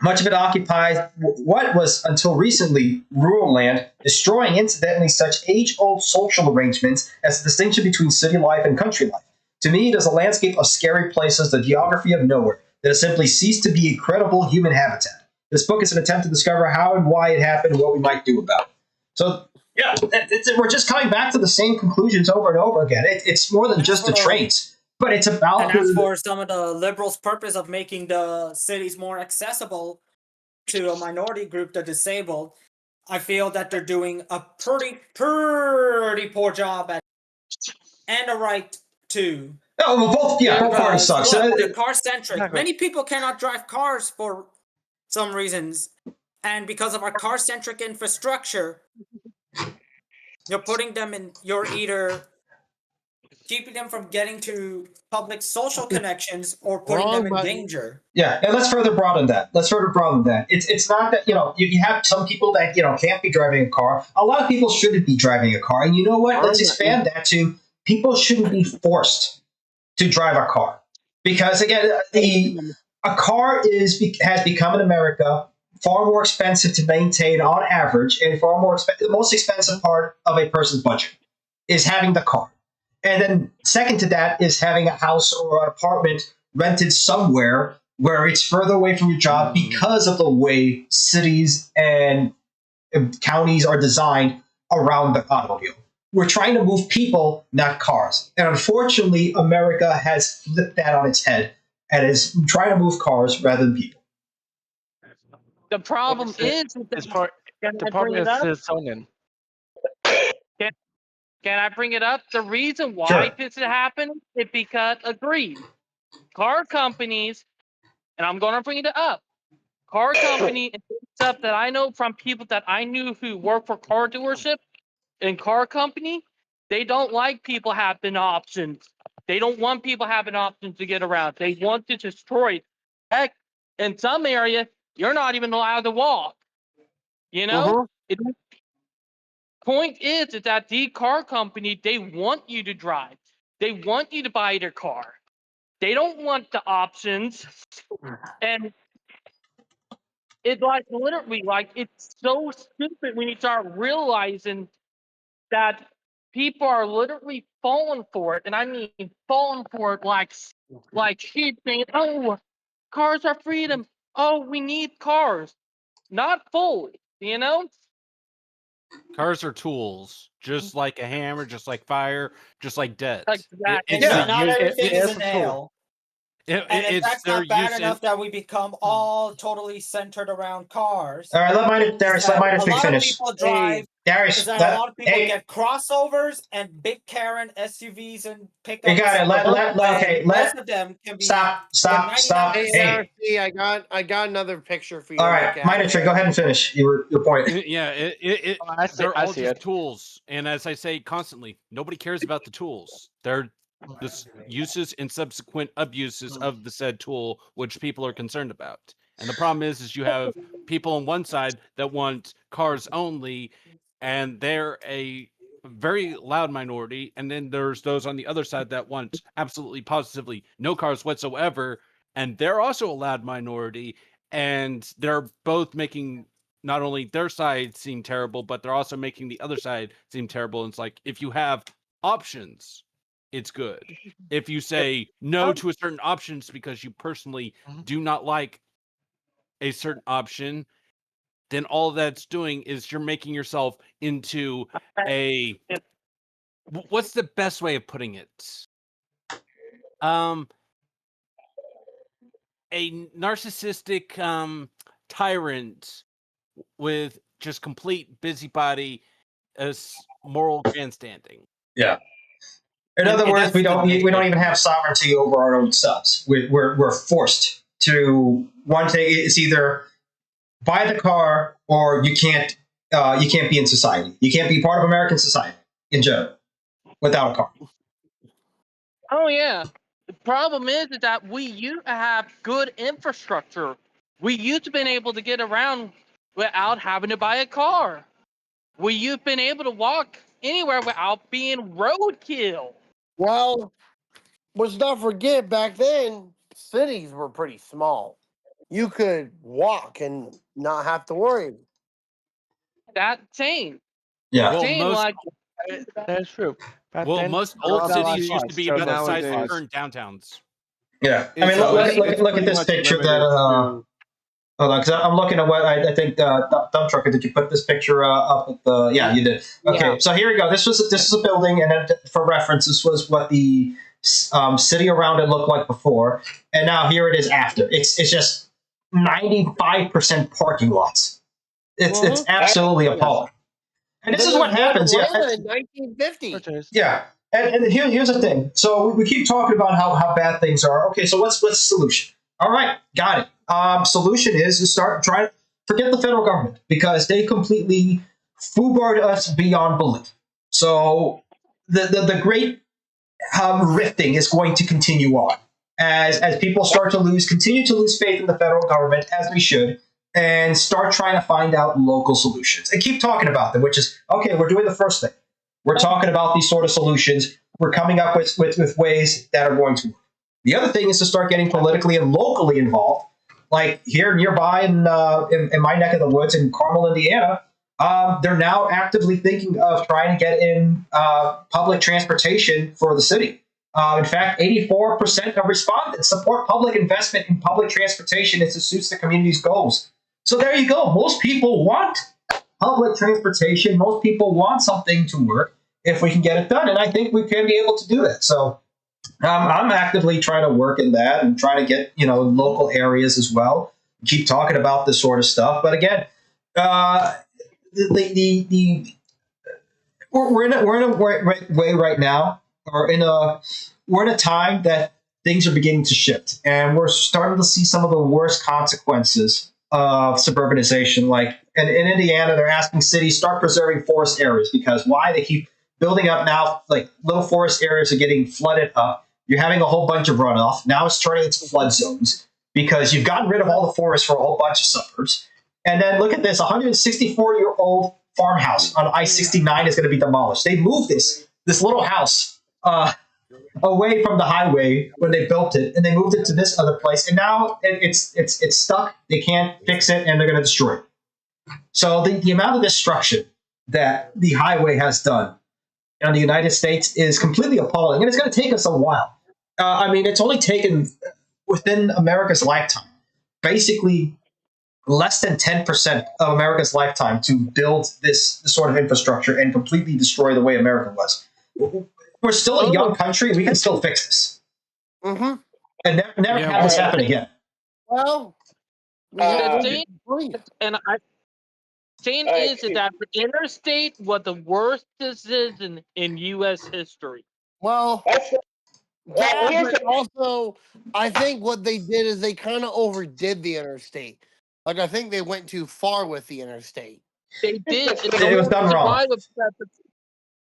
Much of it occupies what was until recently rural land, destroying incidentally such age-old social arrangements as the distinction between city life and country life. To me, it is a landscape of scary places, the geography of nowhere, that has simply ceased to be a credible human habitat. This book is an attempt to discover how and why it happened and what we might do about it. So, yeah, we're just coming back to the same conclusions over and over again. It's more than just the trains. But it's about... And as for some of the liberals' purpose of making the cities more accessible to a minority group, the disabled, I feel that they're doing a pretty poor job at and a right to. Oh, well, both parties suck. They're car-centric. Many people cannot drive cars for some reasons. And because of our car-centric infrastructure, You're putting them in. You're either keeping them from getting to public social connections or putting Wrong them in button. danger. Yeah, and let's further broaden that. It's not that you have some people that can't be driving a car. A lot of people shouldn't be driving a car, and you know what? Let's expand that to people shouldn't be forced to drive a car, because again, a car has become in America far more expensive to maintain on average, and far more the most expensive part of a person's budget is having the car. And then second to that is having a house or an apartment rented somewhere where it's further away from your job because of the way cities and counties are designed around the automobile. We're trying to move people, not cars. And unfortunately, America has flipped that on its head and is trying to move cars rather than people. The problem is It's for can the I problem bring it is up? zoning. Can I bring it up? The reason why Sure. this is happening is because agreed. Car companies, and I'm gonna bring it up. Car company and stuff that I know from people that I knew who work for car dealership and car company, they don't like people having options. They don't want people having options to get around. They want to destroy it. Heck, in some area, you're not even allowed to walk. You know? It, point is that the car company, they want you to drive. They want you to buy their car. They don't want the options. And it's like literally, like it's so stupid when you start realizing that people are literally falling for it, and I mean falling for it like sheep saying, "Oh, cars are freedom. Oh, we need cars." Not fully, you know. Cars are tools, just like a hammer, just like fire, just like debt. Exactly. It's Yeah. the Not use. everything is a it's a tool. nail. And if It's that's their not bad use. enough that we become all totally centered around cars, All right, Darius, let Minus a lot of finish. people drive. Darius, Is that a lot of people hey, get crossovers and big Karen SUVs and pickups? you got it. Most of them can be Stop. Hey, Hey, RC, I got another picture for you. all to right, look at. Minus, go ahead and finish your point. Yeah, I see, they're I all see just it. tools, and as I say constantly, nobody cares about the tools. They're the uses and subsequent abuses of the said tool, which people are concerned about. And the problem is you have people on one side that want cars only, and they're a very loud minority, and then there's those on the other side that want absolutely positively no cars whatsoever, and they're also a loud minority, and they're both making not only their side seem terrible, but they're also making the other side seem terrible. And it's like, if you have options, it's good. If you say no to a certain options because you personally do not like a certain option, then all that's doing is you're making yourself into a what's the best way of putting it? A narcissistic tyrant with just complete busybody as moral grandstanding. Yeah. In other words, we don't even have sovereignty over our own selves. We're forced to one thing. It's either buy the car or you can't be in society. You can't be part of American society in general without a car. Oh yeah. The problem is that we used to have good infrastructure. We used to been able to get around without having to buy a car. We used been able to walk anywhere without being roadkill. Well, let's not forget back then, cities were pretty small. You could walk and not have to worry. That changed. Yeah. Well, Changed most like That's true. Back well, then, most a lot old of cities life used to be so about the size of nowadays- current downtowns. Yeah. I mean, It's, look at pretty this much picture that. limited to- Hold on, because I'm looking at what I think. Dump Trucker, did you put this picture up at the? Yeah, you did. Okay, Yeah. so here we go. This is a building, and then for reference, this was what the city around it looked like before, and now here it is after. It's just 95% parking lots. It's absolutely appalling. And this is what happens. Yeah, Atlanta in 1950. Which is- yeah. And here's the thing. So we keep talking about how bad things are. Okay, so what's the solution? All right, got it. Solution is to forget the federal government because they completely foobarred us beyond belief. So the great rifting is going to continue on as people start to continue to lose faith in the federal government, as we should, and start trying to find out local solutions and keep talking about them, which is, okay, we're doing the first thing. We're talking about these sort of solutions. We're coming up with ways that are going to work. The other thing is to start getting politically and locally involved. Like here nearby in my neck of the woods in Carmel, Indiana, they're now actively thinking of trying to get in public transportation for the city. In fact, 84% of respondents support public investment in public transportation as it suits the community's goals. So there you go. Most people want public transportation. Most people want something to work if we can get it done. And I think we can be able to do that. So I'm actively trying to work in that and trying to get, local areas as well. Keep talking about this sort of stuff. But again, we're in a way right now, or we're in a time that things are beginning to shift, and we're starting to see some of the worst consequences of suburbanization. Like in Indiana, they're asking cities start preserving forest areas because why? They keep building up now, like little forest areas are getting flooded up. You're having a whole bunch of runoff. Now it's turning into flood zones because you've gotten rid of all the forests for a whole bunch of suburbs. And then look at this, 164-year-old farmhouse on I-69 is going to be demolished. They moved this little house away from the highway when they built it, and they moved it to this other place. And now it's stuck. They can't fix it, and they're going to destroy it. So the amount of destruction that the highway has done in the United States is completely appalling, and it's going to take us a while. It's only taken within America's lifetime, basically less than 10% of America's lifetime to build this sort of infrastructure and completely destroy the way America was. We're still a young country. We can still fix this. Mm-hmm. And never have this happen again. Well, and saying is that the interstate was the worst decision in U.S. history. Well, Well, here's but also, I think what they did is they kind of overdid the interstate. Like, I think they went too far with the interstate. They did. It was done wrong.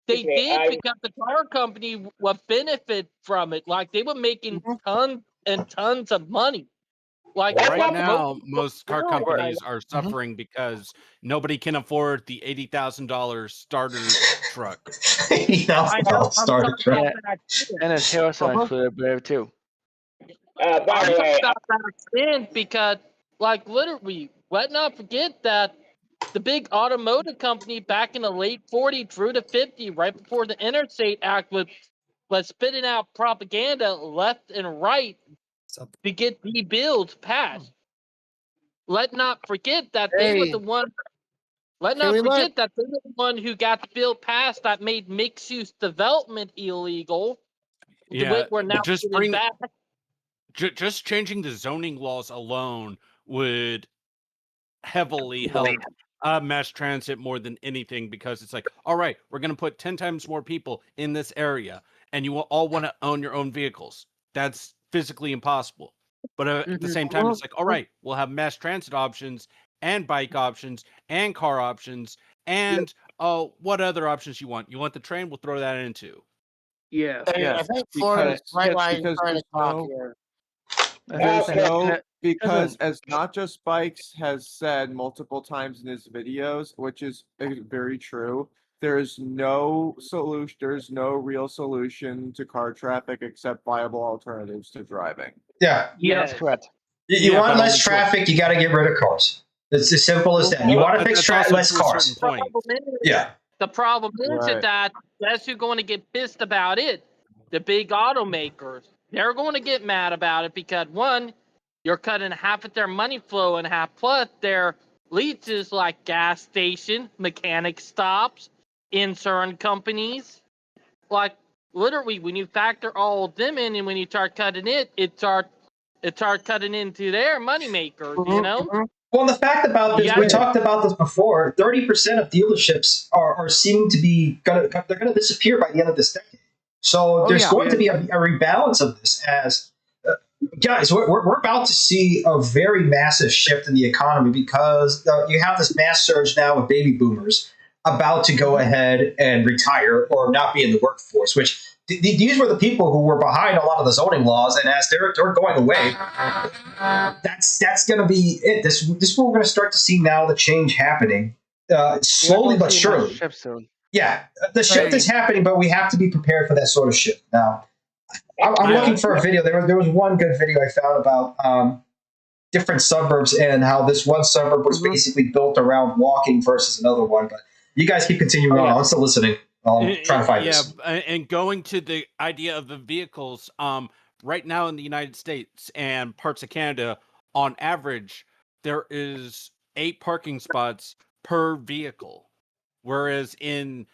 They did because the car company would benefit from it. Like, they were making tons and tons of money. Like right now, most car companies are suffering because nobody can afford the $80,000 starter truck. $80,000 starter truck. And his hair also included there too. by the way, in because, like, literally, let's not forget that the big automotive company back in the late 40s through the 50s, right before the Interstate Act, was spitting out propaganda left and right to get the bills passed. Let not forget that they were the one. Let not forget that they were the one who got the bill passed that made mixed-use development illegal. Yeah, we're now just bring back. Just changing the zoning laws alone would heavily help mass transit more than anything, because it's like, all right, we're going to put 10 times more people in this area, and you will all want to own your own vehicles. That's physically impossible. But at the same time, it's like, all right, we'll have mass transit options and bike options and car options and what other options you want? You want the train? We'll throw that in too. Yeah. I think Florida's right line trying to talk here. Because as Not Just Bikes has said multiple times in his videos, which is very true, there's no solution. There's no real solution to car traffic except viable alternatives to driving. Yeah. That's correct. You want less traffic, you got to get rid of cars. It's as simple as that. You want to fix less cars. The problem is that guess who's going to get pissed about it? The big automakers. They're going to get mad about it because, one, you're cutting half of their money flow in half, plus their leases like gas station, mechanic stops, insurance companies. Like, literally, when you factor all of them in and when you start cutting it starts cutting into their moneymakers, you know? Well, the fact about this, we talked about this before, 30% of dealerships are seeming to be, they're going to disappear by the end of this decade. So there's going to be a rebalance of this as, guys, we're about to see a very massive shift in the economy because you have this mass surge now with baby boomers. about to go ahead and retire or not be in the workforce, which these were the people who were behind a lot of the zoning laws, and as they're going away, that's going to be it. This is what we're going to start to see now, the change happening, slowly but surely. Shift soon. Yeah, the shift is happening, but we have to be prepared for that sort of shift. Now, I'm looking for a video. There was one good video I found about different suburbs and how this one suburb was basically built around walking versus another one. But you guys keep continuing on. I'm still listening. I'll try to find this. And going to the idea of the vehicles, right now in the United States and parts of Canada, on average, there is 8 parking spots per vehicle, whereas in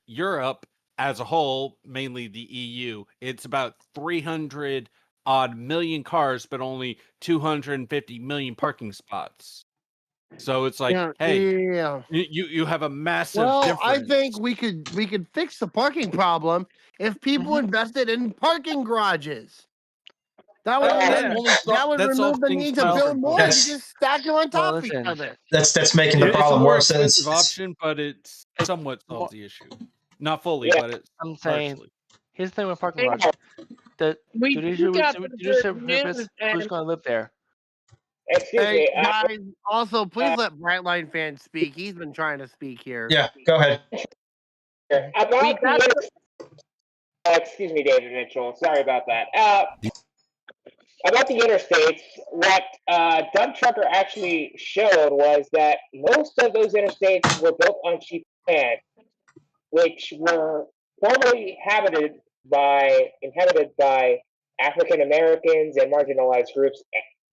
Europe as a whole, mainly the EU, it's about 300 odd million cars, but only 250 million parking spots. So it's like, you have a massive difference. I think we could fix the parking problem if people invested in parking garages. That would remove the need to build more. You just stack them on top of each other. That's making the problem worse. It's a more expensive option, but it somewhat solves the issue. Not fully, but it's I'm saying. partially. Here's the thing with parking lots. Who's going to live there? Excuse me. Guys, also, please let Brightline fan speak. He's been trying to speak here. Yeah, go ahead. Excuse me, David Mitchell. Sorry about that. About the interstates, what Dump Trucker actually showed was that most of those interstates were built on cheap land, which were formerly inhabited by African Americans and marginalized groups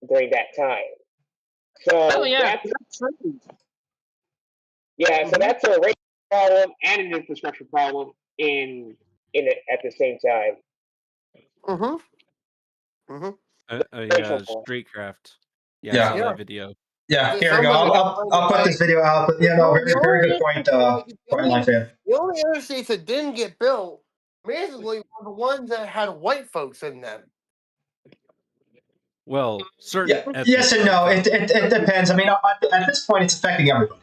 during that time. So so that's a racial problem and an infrastructure problem in it at the same time. Streetcraft. Yeah. That video. Yeah, here we go. I'll put this video out. But very good point, Brightline fan. The only interstates that didn't get built, basically, were the ones that had white folks in them. Well, certain. Yes and no. It depends. I mean, at this point, it's affecting everybody.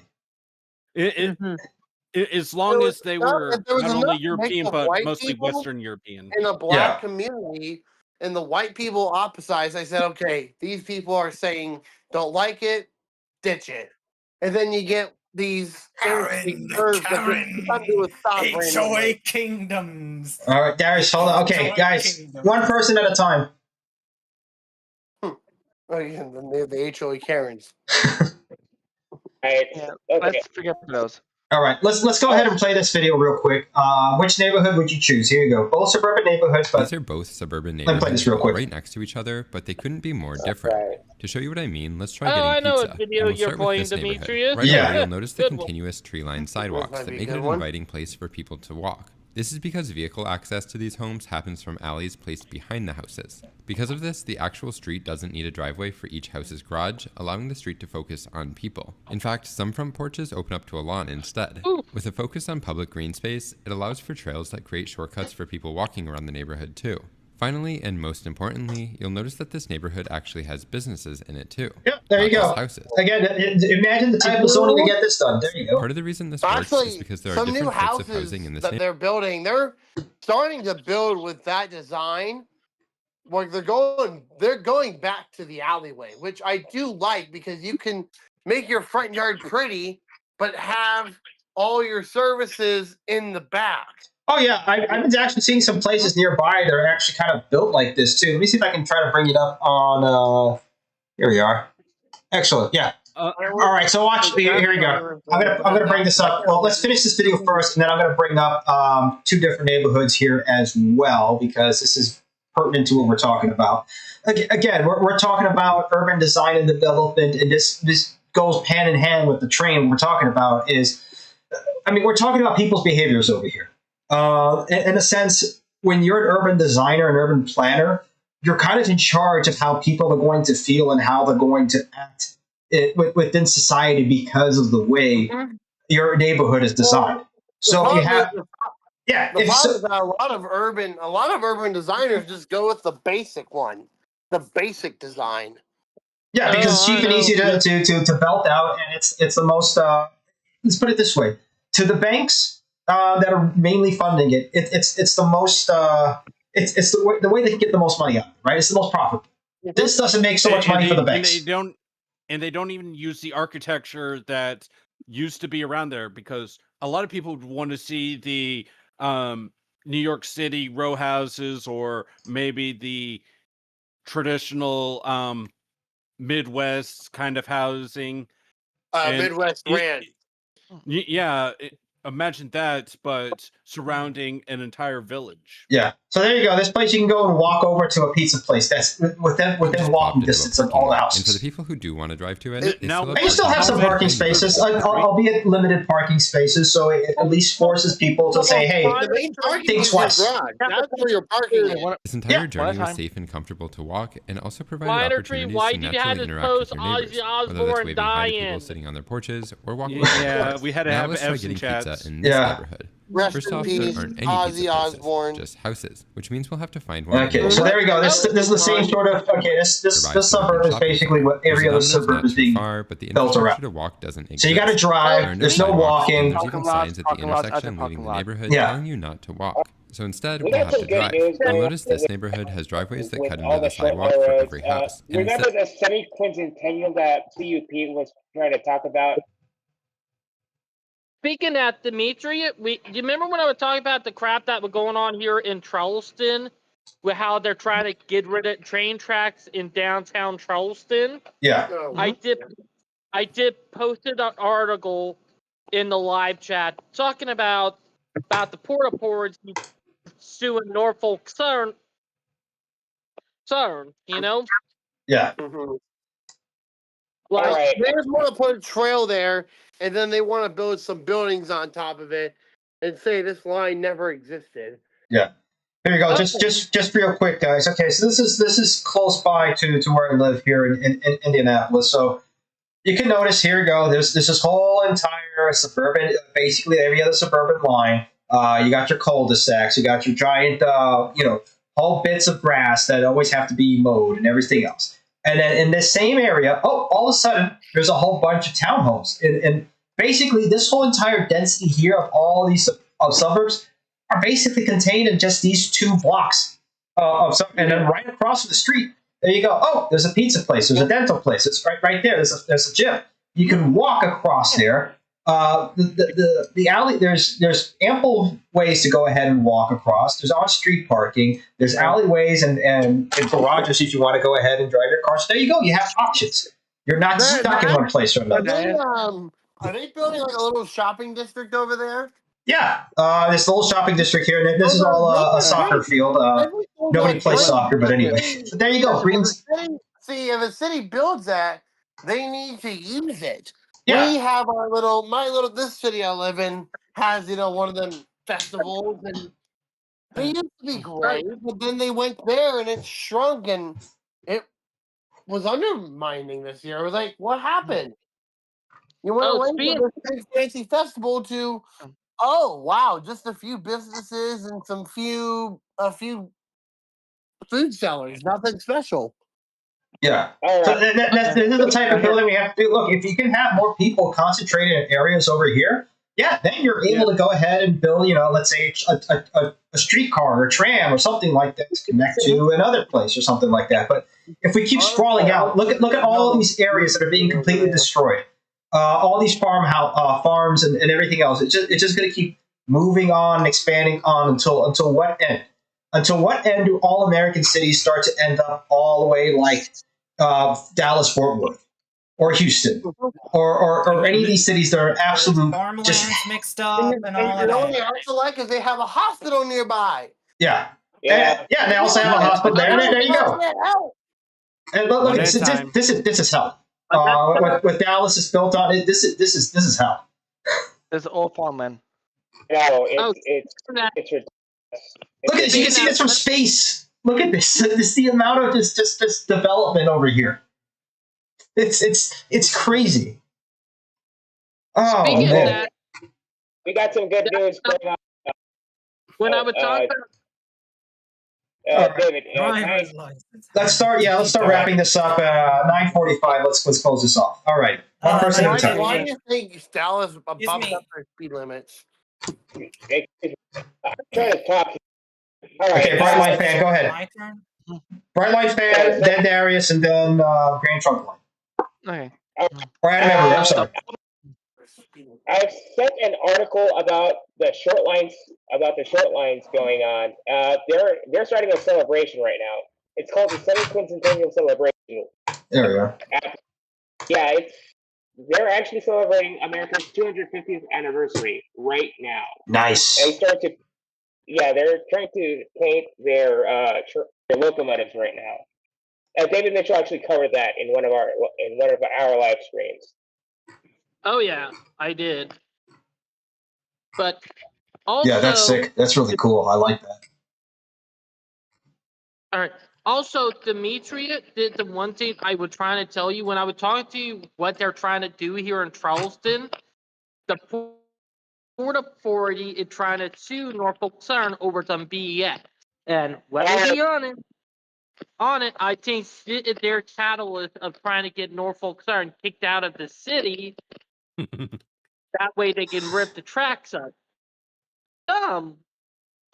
As long as they were not only European, but mostly Western European. In a black community, and the white people opposite, I said, okay, these people are saying, don't like it, ditch it. And then you get these HOA kingdoms. All right, Darius, hold on. Okay, guys, one person at a time. The HOA Karens. Let's forget those. All right, let's go ahead and play this video real quick. Which neighborhood would you choose? Here you go. Both suburban neighborhoods. But these are both suburban neighborhoods. Let me play this real quick. Right next to each other, but they couldn't be more different. To show you what I mean, let's try I getting know pizza. what video And we'll you're start with playing, this Demetrius. neighborhood. Right away, you'll notice the continuous tree-lined sidewalks that make it an inviting place for people to walk. This is because vehicle access to these homes happens from alleys placed behind the houses. Because of this, the actual street doesn't need a driveway for each house's garage, allowing the street to focus on people. In fact, some front porches open up to a lawn instead. With a focus on public green space, it allows for trails that create shortcuts for people walking around the neighborhood too. Finally, and most importantly, you'll notice that this neighborhood actually has businesses in it too. Yep, there you go. Houses. Again, imagine the type of zoning to get this done. There you go. Part of the reason this works is because there are different types of housing in this that they're building. They're starting to build with that design. Like they're going back to the alleyway, which I do like because you can make your front yard pretty, but have all your services in the back. Oh yeah, I've been actually seeing some places nearby that are actually kind of built like this too. Let me see if I can try to bring it up on. Here we are. Excellent. Yeah. All right. So watch. Here we go. I'm gonna bring this up. Well, let's finish this video first, and then I'm gonna bring up 2 different neighborhoods here as well because this is pertinent to what we're talking about. Again, we're talking about urban design and development, and this goes hand in hand with the train we're talking about. We're talking about people's behaviors over here. In a sense, when you're an urban designer, an urban planner, you're kind of in charge of how people are going to feel and how they're going to act within society because of the way your neighborhood is designed. So if you have, a lot of urban designers just go with the basic one, the basic design. Yeah, because it's cheap and easy to belt out, and it's the most. Let's put it this way. to the banks that are mainly funding it, it's the most it's the way they can get the most money out, right? It's the most profitable. This doesn't make so much money for the banks. And they don't even use the architecture that used to be around there, because a lot of people would want to see the New York City row houses, or maybe the traditional Midwest kind of housing. Midwest ranch. Imagine that, but surrounding an entire village. Yeah. So there you go. This place you can go and walk over to a pizza place that's within walking distance of all the houses. And for the people who do want to drive to it, you still have some parking spaces, albeit limited parking spaces, so it at least forces people to say, "Hey, think twice." That's where you're parking. This entire journey was safe and comfortable to walk, and also provided opportunities to naturally interact with your neighbors, whether that's waving hi to people sitting on their porches or walking. We had to have getting pizza in this neighborhood. First off, there aren't any Ozzy pizza Osbourne. places, just houses, which means we'll have to find one. Okay, so there we go. This is the same sort of this suburb is basically what every other suburb is being built around. To walk doesn't exist. So you got to drive. There's no walking. There's even signs at the intersection leaving the neighborhood telling you not to walk. So instead, we'll have to drive. You'll notice this neighborhood has driveways that cut into the sidewalk for every house. Remember the semi-quincentennial that CUP was trying to talk about? Speaking of that, Dimitri, you remember when I was talking about the crap that was going on here in Charleston, with how they're trying to get rid of train tracks in downtown Charleston? Yeah. I did posted an article in the live chat talking about the porta ports suing Norfolk Southern, you know? Yeah. Like, they just want to put a trail there, and then they want to build some buildings on top of it, and say this line never existed. Yeah. Here you go. Just real quick, guys. Okay, so this is close by to where I live here in Indianapolis. So you can notice, here you go. There's this whole entire suburban, basically every other suburban line. You got your cul-de-sacs. You got your giant, whole bits of grass that always have to be mowed and everything else. And then in this same area, all of a sudden, there's a whole bunch of townhomes. And basically, this whole entire density here of all these suburbs are basically contained in just these 2 blocks. And then right across the street, there you go. Oh, there's a pizza place. There's a dental place. It's right there. There's a gym. You can walk across there. The alley, there's ample ways to go ahead and walk across. There's on-street parking. There's alleyways and garages if you want to go ahead and drive your car. So there you go. You have options. You're not stuck in one place or another. Are they building like a little shopping district over there? Yeah, this little shopping district here. And this is all a soccer field. Nobody plays soccer, but anyway. So there you go. See, if a city builds that, they need to use it. Yeah. We have this city I live in has, one of them festivals, and they used to be great, but then they went there and it shrunk and it was undermining this year. It was like, what happened? You went away from this big fancy festival to, oh wow, just a few businesses and a few food sellers, nothing special. Yeah. So this is the type of building we have to do. Look, if you can have more people concentrated in areas over here, then you're able to go ahead and build, let's say a streetcar or a tram or something like that to connect to another place or something like that. But if we keep sprawling out, look at all of these areas that are being completely destroyed. All these farms and everything else. It's just going to keep moving on and expanding on until what end? Until what end do all American cities start to end up all the way like Dallas, Fort Worth, or Houston, or any of these cities that are absolute just mixed up and all of that? What I also like is they have a hospital nearby. Yeah. And they also have a hospital there. There you go. And look, this is hell. What Dallas is built on, this is hell. There's all farmland. No, it's ridiculous. Look at this. You can see this from space. Look at this. This is the amount of this development over here. It's crazy. Oh man. We got some good news going on. When I was talking David, let's start. Yeah, let's start wrapping this up. 9:45. Let's close this off. All right, one person at a time. Why do you think Dallas bumped up their speed limits? I'm trying to talk. All right. Okay, Bright Light Fan, go ahead. My turn. Bright Light Fan, then Darius, and then Grand Trunk Line. Okay. Or Adam Everett, I'm sorry. I've sent an article about the short lines going on. They're starting a celebration right now. It's called the 7th Celebration. There we go. Yeah, they're actually celebrating America's 250th anniversary right now. Nice. They're trying to paint their locomotives right now. David Mitchell actually covered that in one of our live streams. Oh yeah, I did. But also, yeah, that's sick. That's really cool. I like that. All right. Also, Demetria did the one thing I was trying to tell you when I was talking to you what they're trying to do here in Charleston. The Port Authority is trying to sue Norfolk Southern over some BS. And let me be on it, I think their catalyst of trying to get Norfolk Southern kicked out of the city. That way they can rip the tracks up.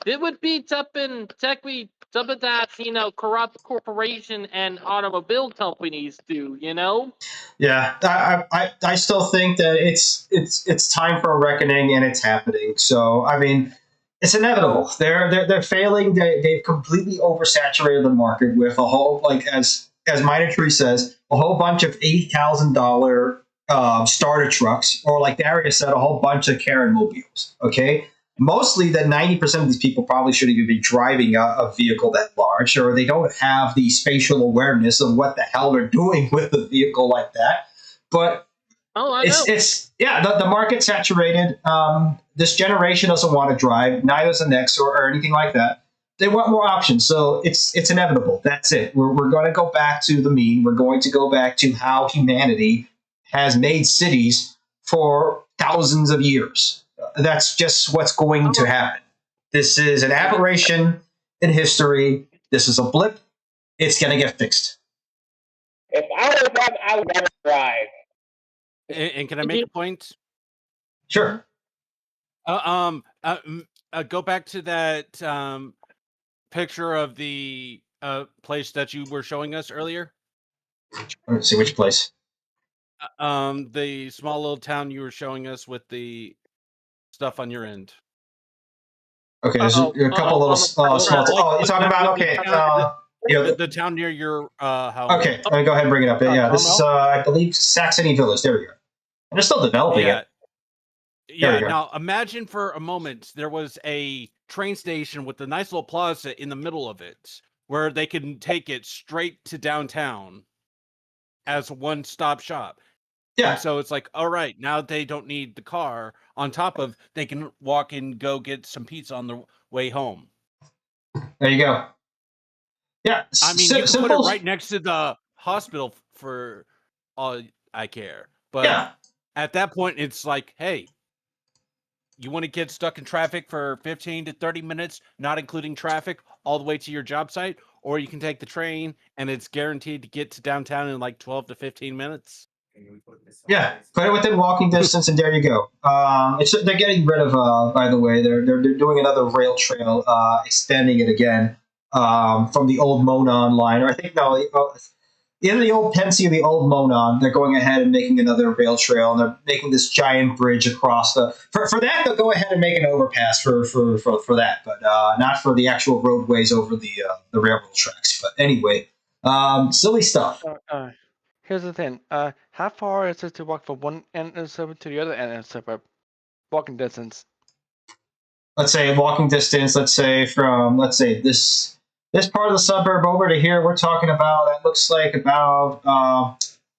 It would be something that, corrupt corporation and automobile companies do, Yeah, I still think that it's time for a reckoning, and it's happening. So I mean, it's inevitable. They're failing. They've completely oversaturated the market with a whole, like as Minor Tree says, a whole bunch of $80,000 starter trucks, or like Darius said, a whole bunch of Karen mobiles. Okay. Mostly that 90% of these people probably shouldn't even be driving a vehicle that large, or they don't have the spatial awareness of what the hell they're doing with a vehicle like that. But the market's saturated. This generation doesn't want to drive, neither does the next, or anything like that. They want more options, so it's inevitable. That's it. We're going to go back to the mean. We're going to go back to how humanity has made cities for thousands of years. That's just what's going to happen. This is an aberration in history. This is a blip. It's going to get fixed. If I were them, I would never drive. And can I make a point? Sure. Go back to that picture of the place that you were showing us earlier. Let's see which place. The small little town you were showing us with the stuff on your end. Okay, there's a couple little small. You're talking about the town near your house. Okay, let me go ahead and bring it up. Yeah, this is I believe Saxony Village. There we go. And they're still developing it. Yeah. Now imagine for a moment there was a train station with a nice little plaza in the middle of it, where they can take it straight to downtown as a one-stop shop. Yeah. And so it's like, all right, now they don't need the car. On top of, they can walk and go get some pizza on the way home. There you go. Yeah. I mean, you can put it right next to the hospital for all I care. But at that point, it's like, hey, you want to get stuck in traffic for 15 to 30 minutes, not including traffic, all the way to your job site? Or you can take the train, and it's guaranteed to get to downtown in like 12 to 15 minutes. Yeah, put it within walking distance, and there you go. They're getting rid of. By the way, they're doing another rail trail, extending it again from the old Monon line, or I think either the old Pensy or the old Monon. They're going ahead and making another rail trail, and they're making this giant bridge across the. For that, they'll go ahead and make an overpass for that, but not for the actual roadways over the railroad tracks. But anyway, silly stuff. Here's the thing. How far is it to walk from one end of the suburb to the other end of the suburb? Walking distance. Let's say walking distance. Let's say from this part of the suburb over to here. We're talking about that looks like about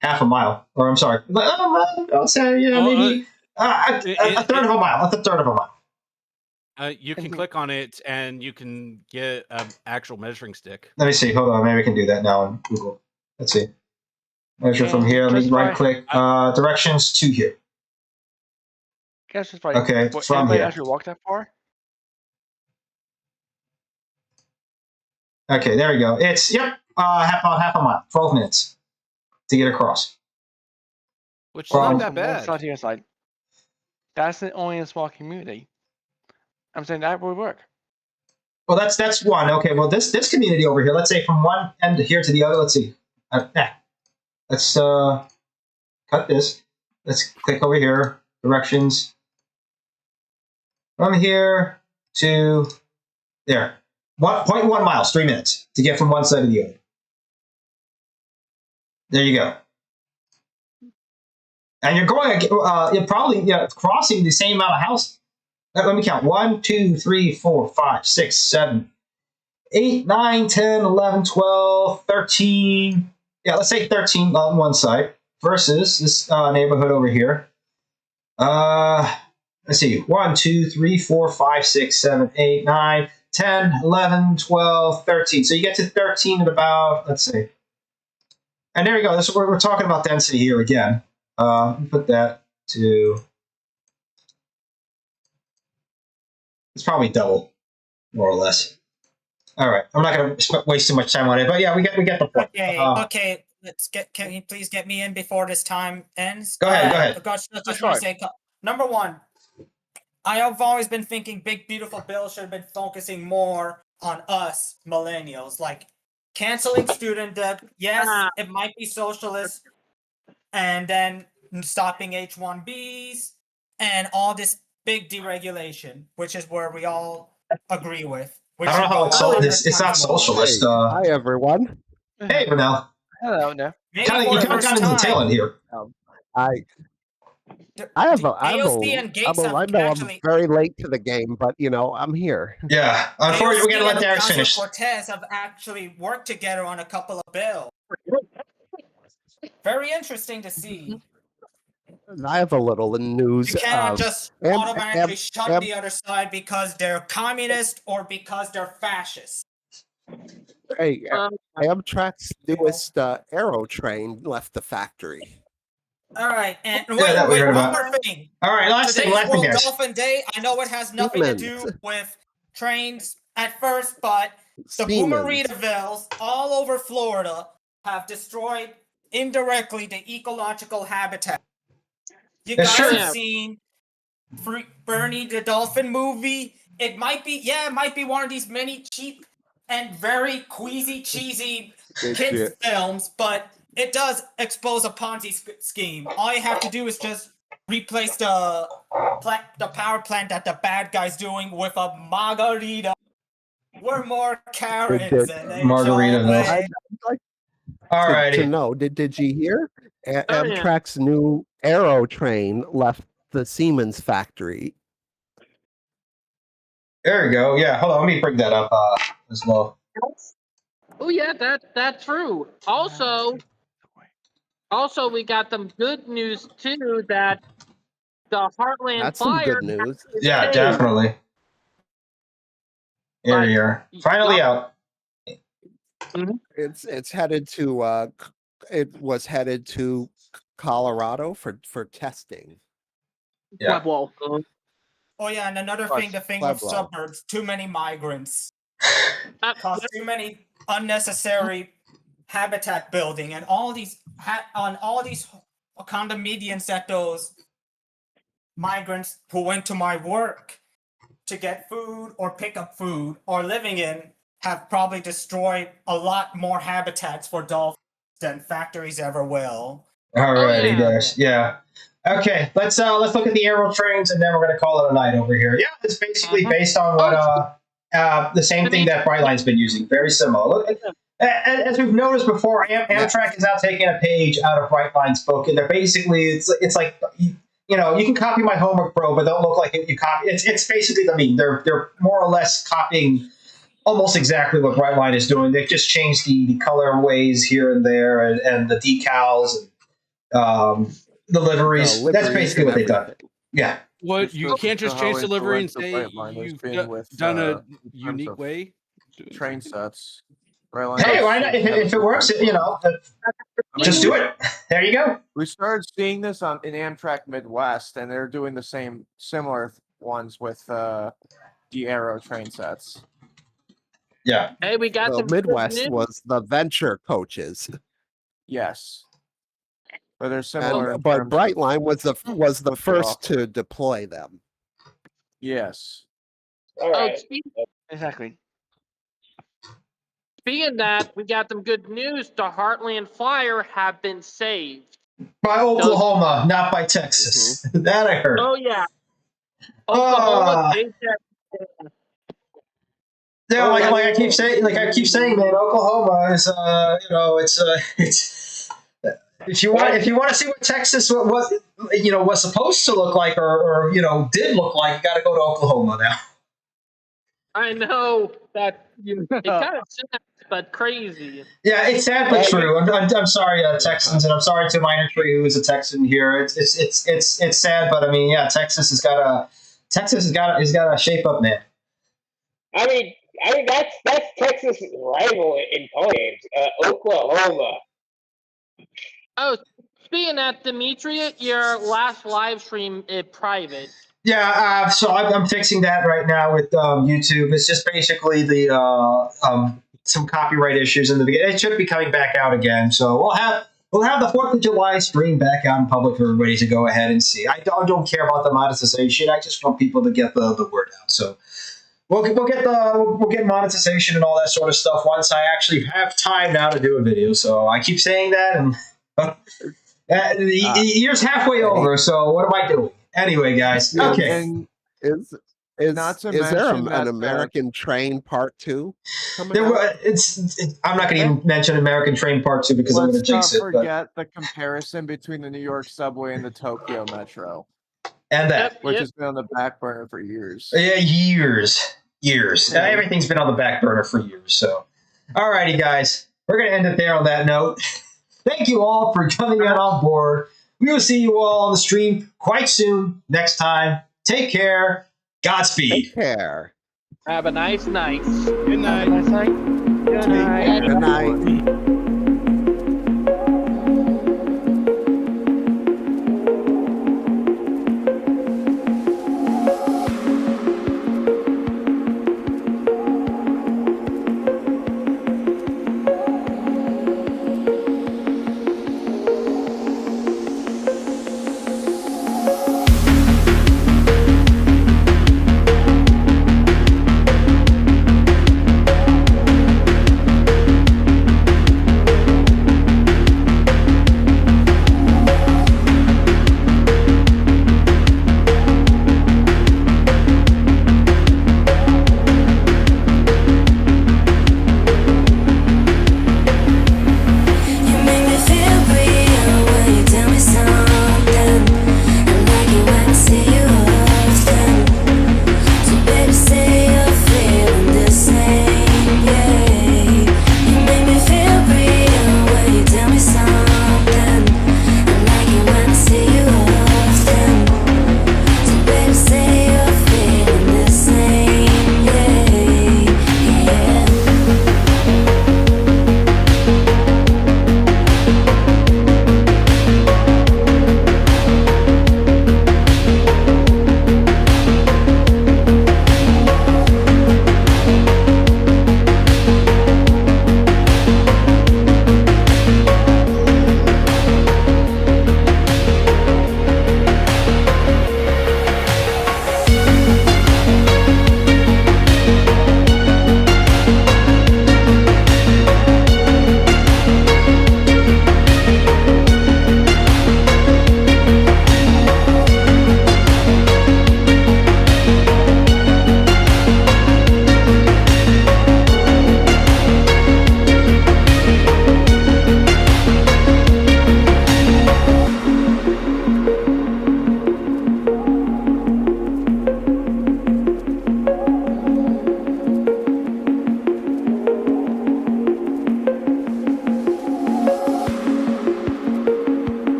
half a mile, or I'm sorry. I'll say maybe a third of a mile. That's a third of a mile. You can click on it, and you can get an actual measuring stick. Let me see. Hold on. Maybe we can do that now on Google. Let's see. Measure from here. Let me right click. Directions to here. Okay, from anybody here. actually walk that far? Okay, there we go. It's about half a mile, 12 minutes to get across. Which is Well, not that From one bad. side to the other side. That's only a small community. I'm saying that would work. Well, that's one. Okay, well this community over here, let's say from one end here to the other. Let's see. Let's cut this. Let's click over here. Directions. From here to there. 1.1 miles, 3 minutes to get from one side to the other. There you go. And you're going, you're probably crossing the same amount of houses. Let me count. 1, 2, 3, 4, 5, 6, 7, 8, 9, 10, 11, 12, 13. Yeah, let's say 13 on one side versus this neighborhood over here. Let's see. 1, 2, 3, 4, 5, 6, 7, 8, 9, 10, 11, 12, 13. So you get to 13 at about, let's see. And there you go. This is where we're talking about density here again. Put that to, it's probably double, more or less. All right, I'm not going to waste too much time on it, but yeah, we get the point. Okay. Can you please get me in before this time ends? Go ahead. Gosh, just want to say, number one, I have always been thinking Big Beautiful Bill should have been focusing more on us millennials, like canceling student debt. Yes, it might be socialist, and then stopping H-1Bs and all this big deregulation, which is where we all agree with. I don't know how it's not socialist. Hi, everyone. Hey, Manel. Hello, there. You kind of got into the tail end here. I'm very late to the game, but I'm here. Yeah, unfortunately, we gotta let Darius Ocasio finish. Cortez have actually worked together on a couple of bills. Very interesting to see. I have a little news. You cannot just automatically shut the other side because they're communist or because they're fascist. Hey, Amtrak's newest Aero train left the factory. All right, and Yeah, wait, that we heard one about. more thing. All right, last Today's thing, World guys. Dolphin Day. I know it has nothing to do with trains at first, but the Boomeritavilles all over Florida have destroyed indirectly the ecological habitat. You guys have seen Bernie the Dolphin movie. It might be one of these many cheap and very queasy, cheesy kids films, but it does expose a Ponzi scheme. All you have to do is just replace the power plant that the bad guy's doing with a margarita. We're more Karens and margarita. All right. To know, did you hear? Amtrak's new Aero train left the Siemens factory. There you go. Yeah, hold on. Let me bring that up as well. Oh yeah, that's true. Also, we got some good news too that the Heartland fire. Some good news. Yeah, definitely. Here you are. Finally out. It's headed to. It was headed to Colorado for testing. Yeah. Oh yeah, and another thing, the thing with suburbs, too many migrants. Cause too many unnecessary habitat building and all these condominiums that those migrants who went to my work to get food or pick up food or living in have probably destroyed a lot more habitats for dolphins than factories ever will. Alrighty, guys. Yeah. Okay, let's look at the aero trains and then we're gonna call it a night over here. Yeah, it's basically based on what the same thing that Brightline's been using. Very similar. As we've noticed before, Amtrak is now taking a page out of Brightline's book, and they're basically it's like you can copy my homework, bro, but don't look like you copy. It's basically they're more or less copying almost exactly what Brightline is doing. They've just changed the colorways here and there and the decals and the liveries. That's basically what they've done. Yeah. What, you can't just change the livery and say you've done a unique way? Train sets. Hey, why not? If it works, just do it. There you go. We started seeing this in Amtrak Midwest, and they're doing the similar ones with the Aero train sets. Yeah. Hey, we got The some good Midwest news. was the venture coaches, Yes. But they're similar. in but terms of- Brightline was the what they first offer. to deploy them. Yes. All right. Exactly. Speaking of that, we got some good news. The Heartland Fire have been saved. By Oklahoma, not by Texas. That I heard. Oh yeah, Oklahoma. They said, Yeah, like I keep saying, man, Oklahoma is, it's if you want to see what Texas was supposed to look like or did look like, you got to go to Oklahoma now. I know that it kind of sad, but crazy. Yeah, it's sad but true. I'm sorry, Texans, and I'm sorry to Minor Tree, who is a Texan here. It's sad, but I mean, yeah, Texas has got to shape up, man. I mean that's Texas' rival in polo games, Oklahoma. Oh, speaking of that, Demetria, your last live stream is private. Yeah, so I'm fixing that right now with YouTube. It's just basically the some copyright issues in the beginning. It should be coming back out again, so we'll have the 4th of July stream back out in public for everybody to go ahead and see. I don't care about the monetization. I just want people to get the word out. So we'll get monetization and all that sort of stuff once I actually have time now to do a video. So I keep saying that, and the year's halfway over. So what am I doing? Anyway, guys. Okay. And Is Not to there mention that an American Train Part 2? I'm not going to even mention American Train Part 2 because I'm going to jinx it. Let's not forget the comparison between the New York subway and the Tokyo Metro, And that. which has been on the back burner for years. Yeah, years. Everything's been on the back burner for years. So, alrighty, guys. We're going to end it there on that note. Thank you all for coming on board. We will see you all on the stream quite soon. Next time. Take care. Godspeed. Take care. Have a nice night. Good night. Nice night. Good night.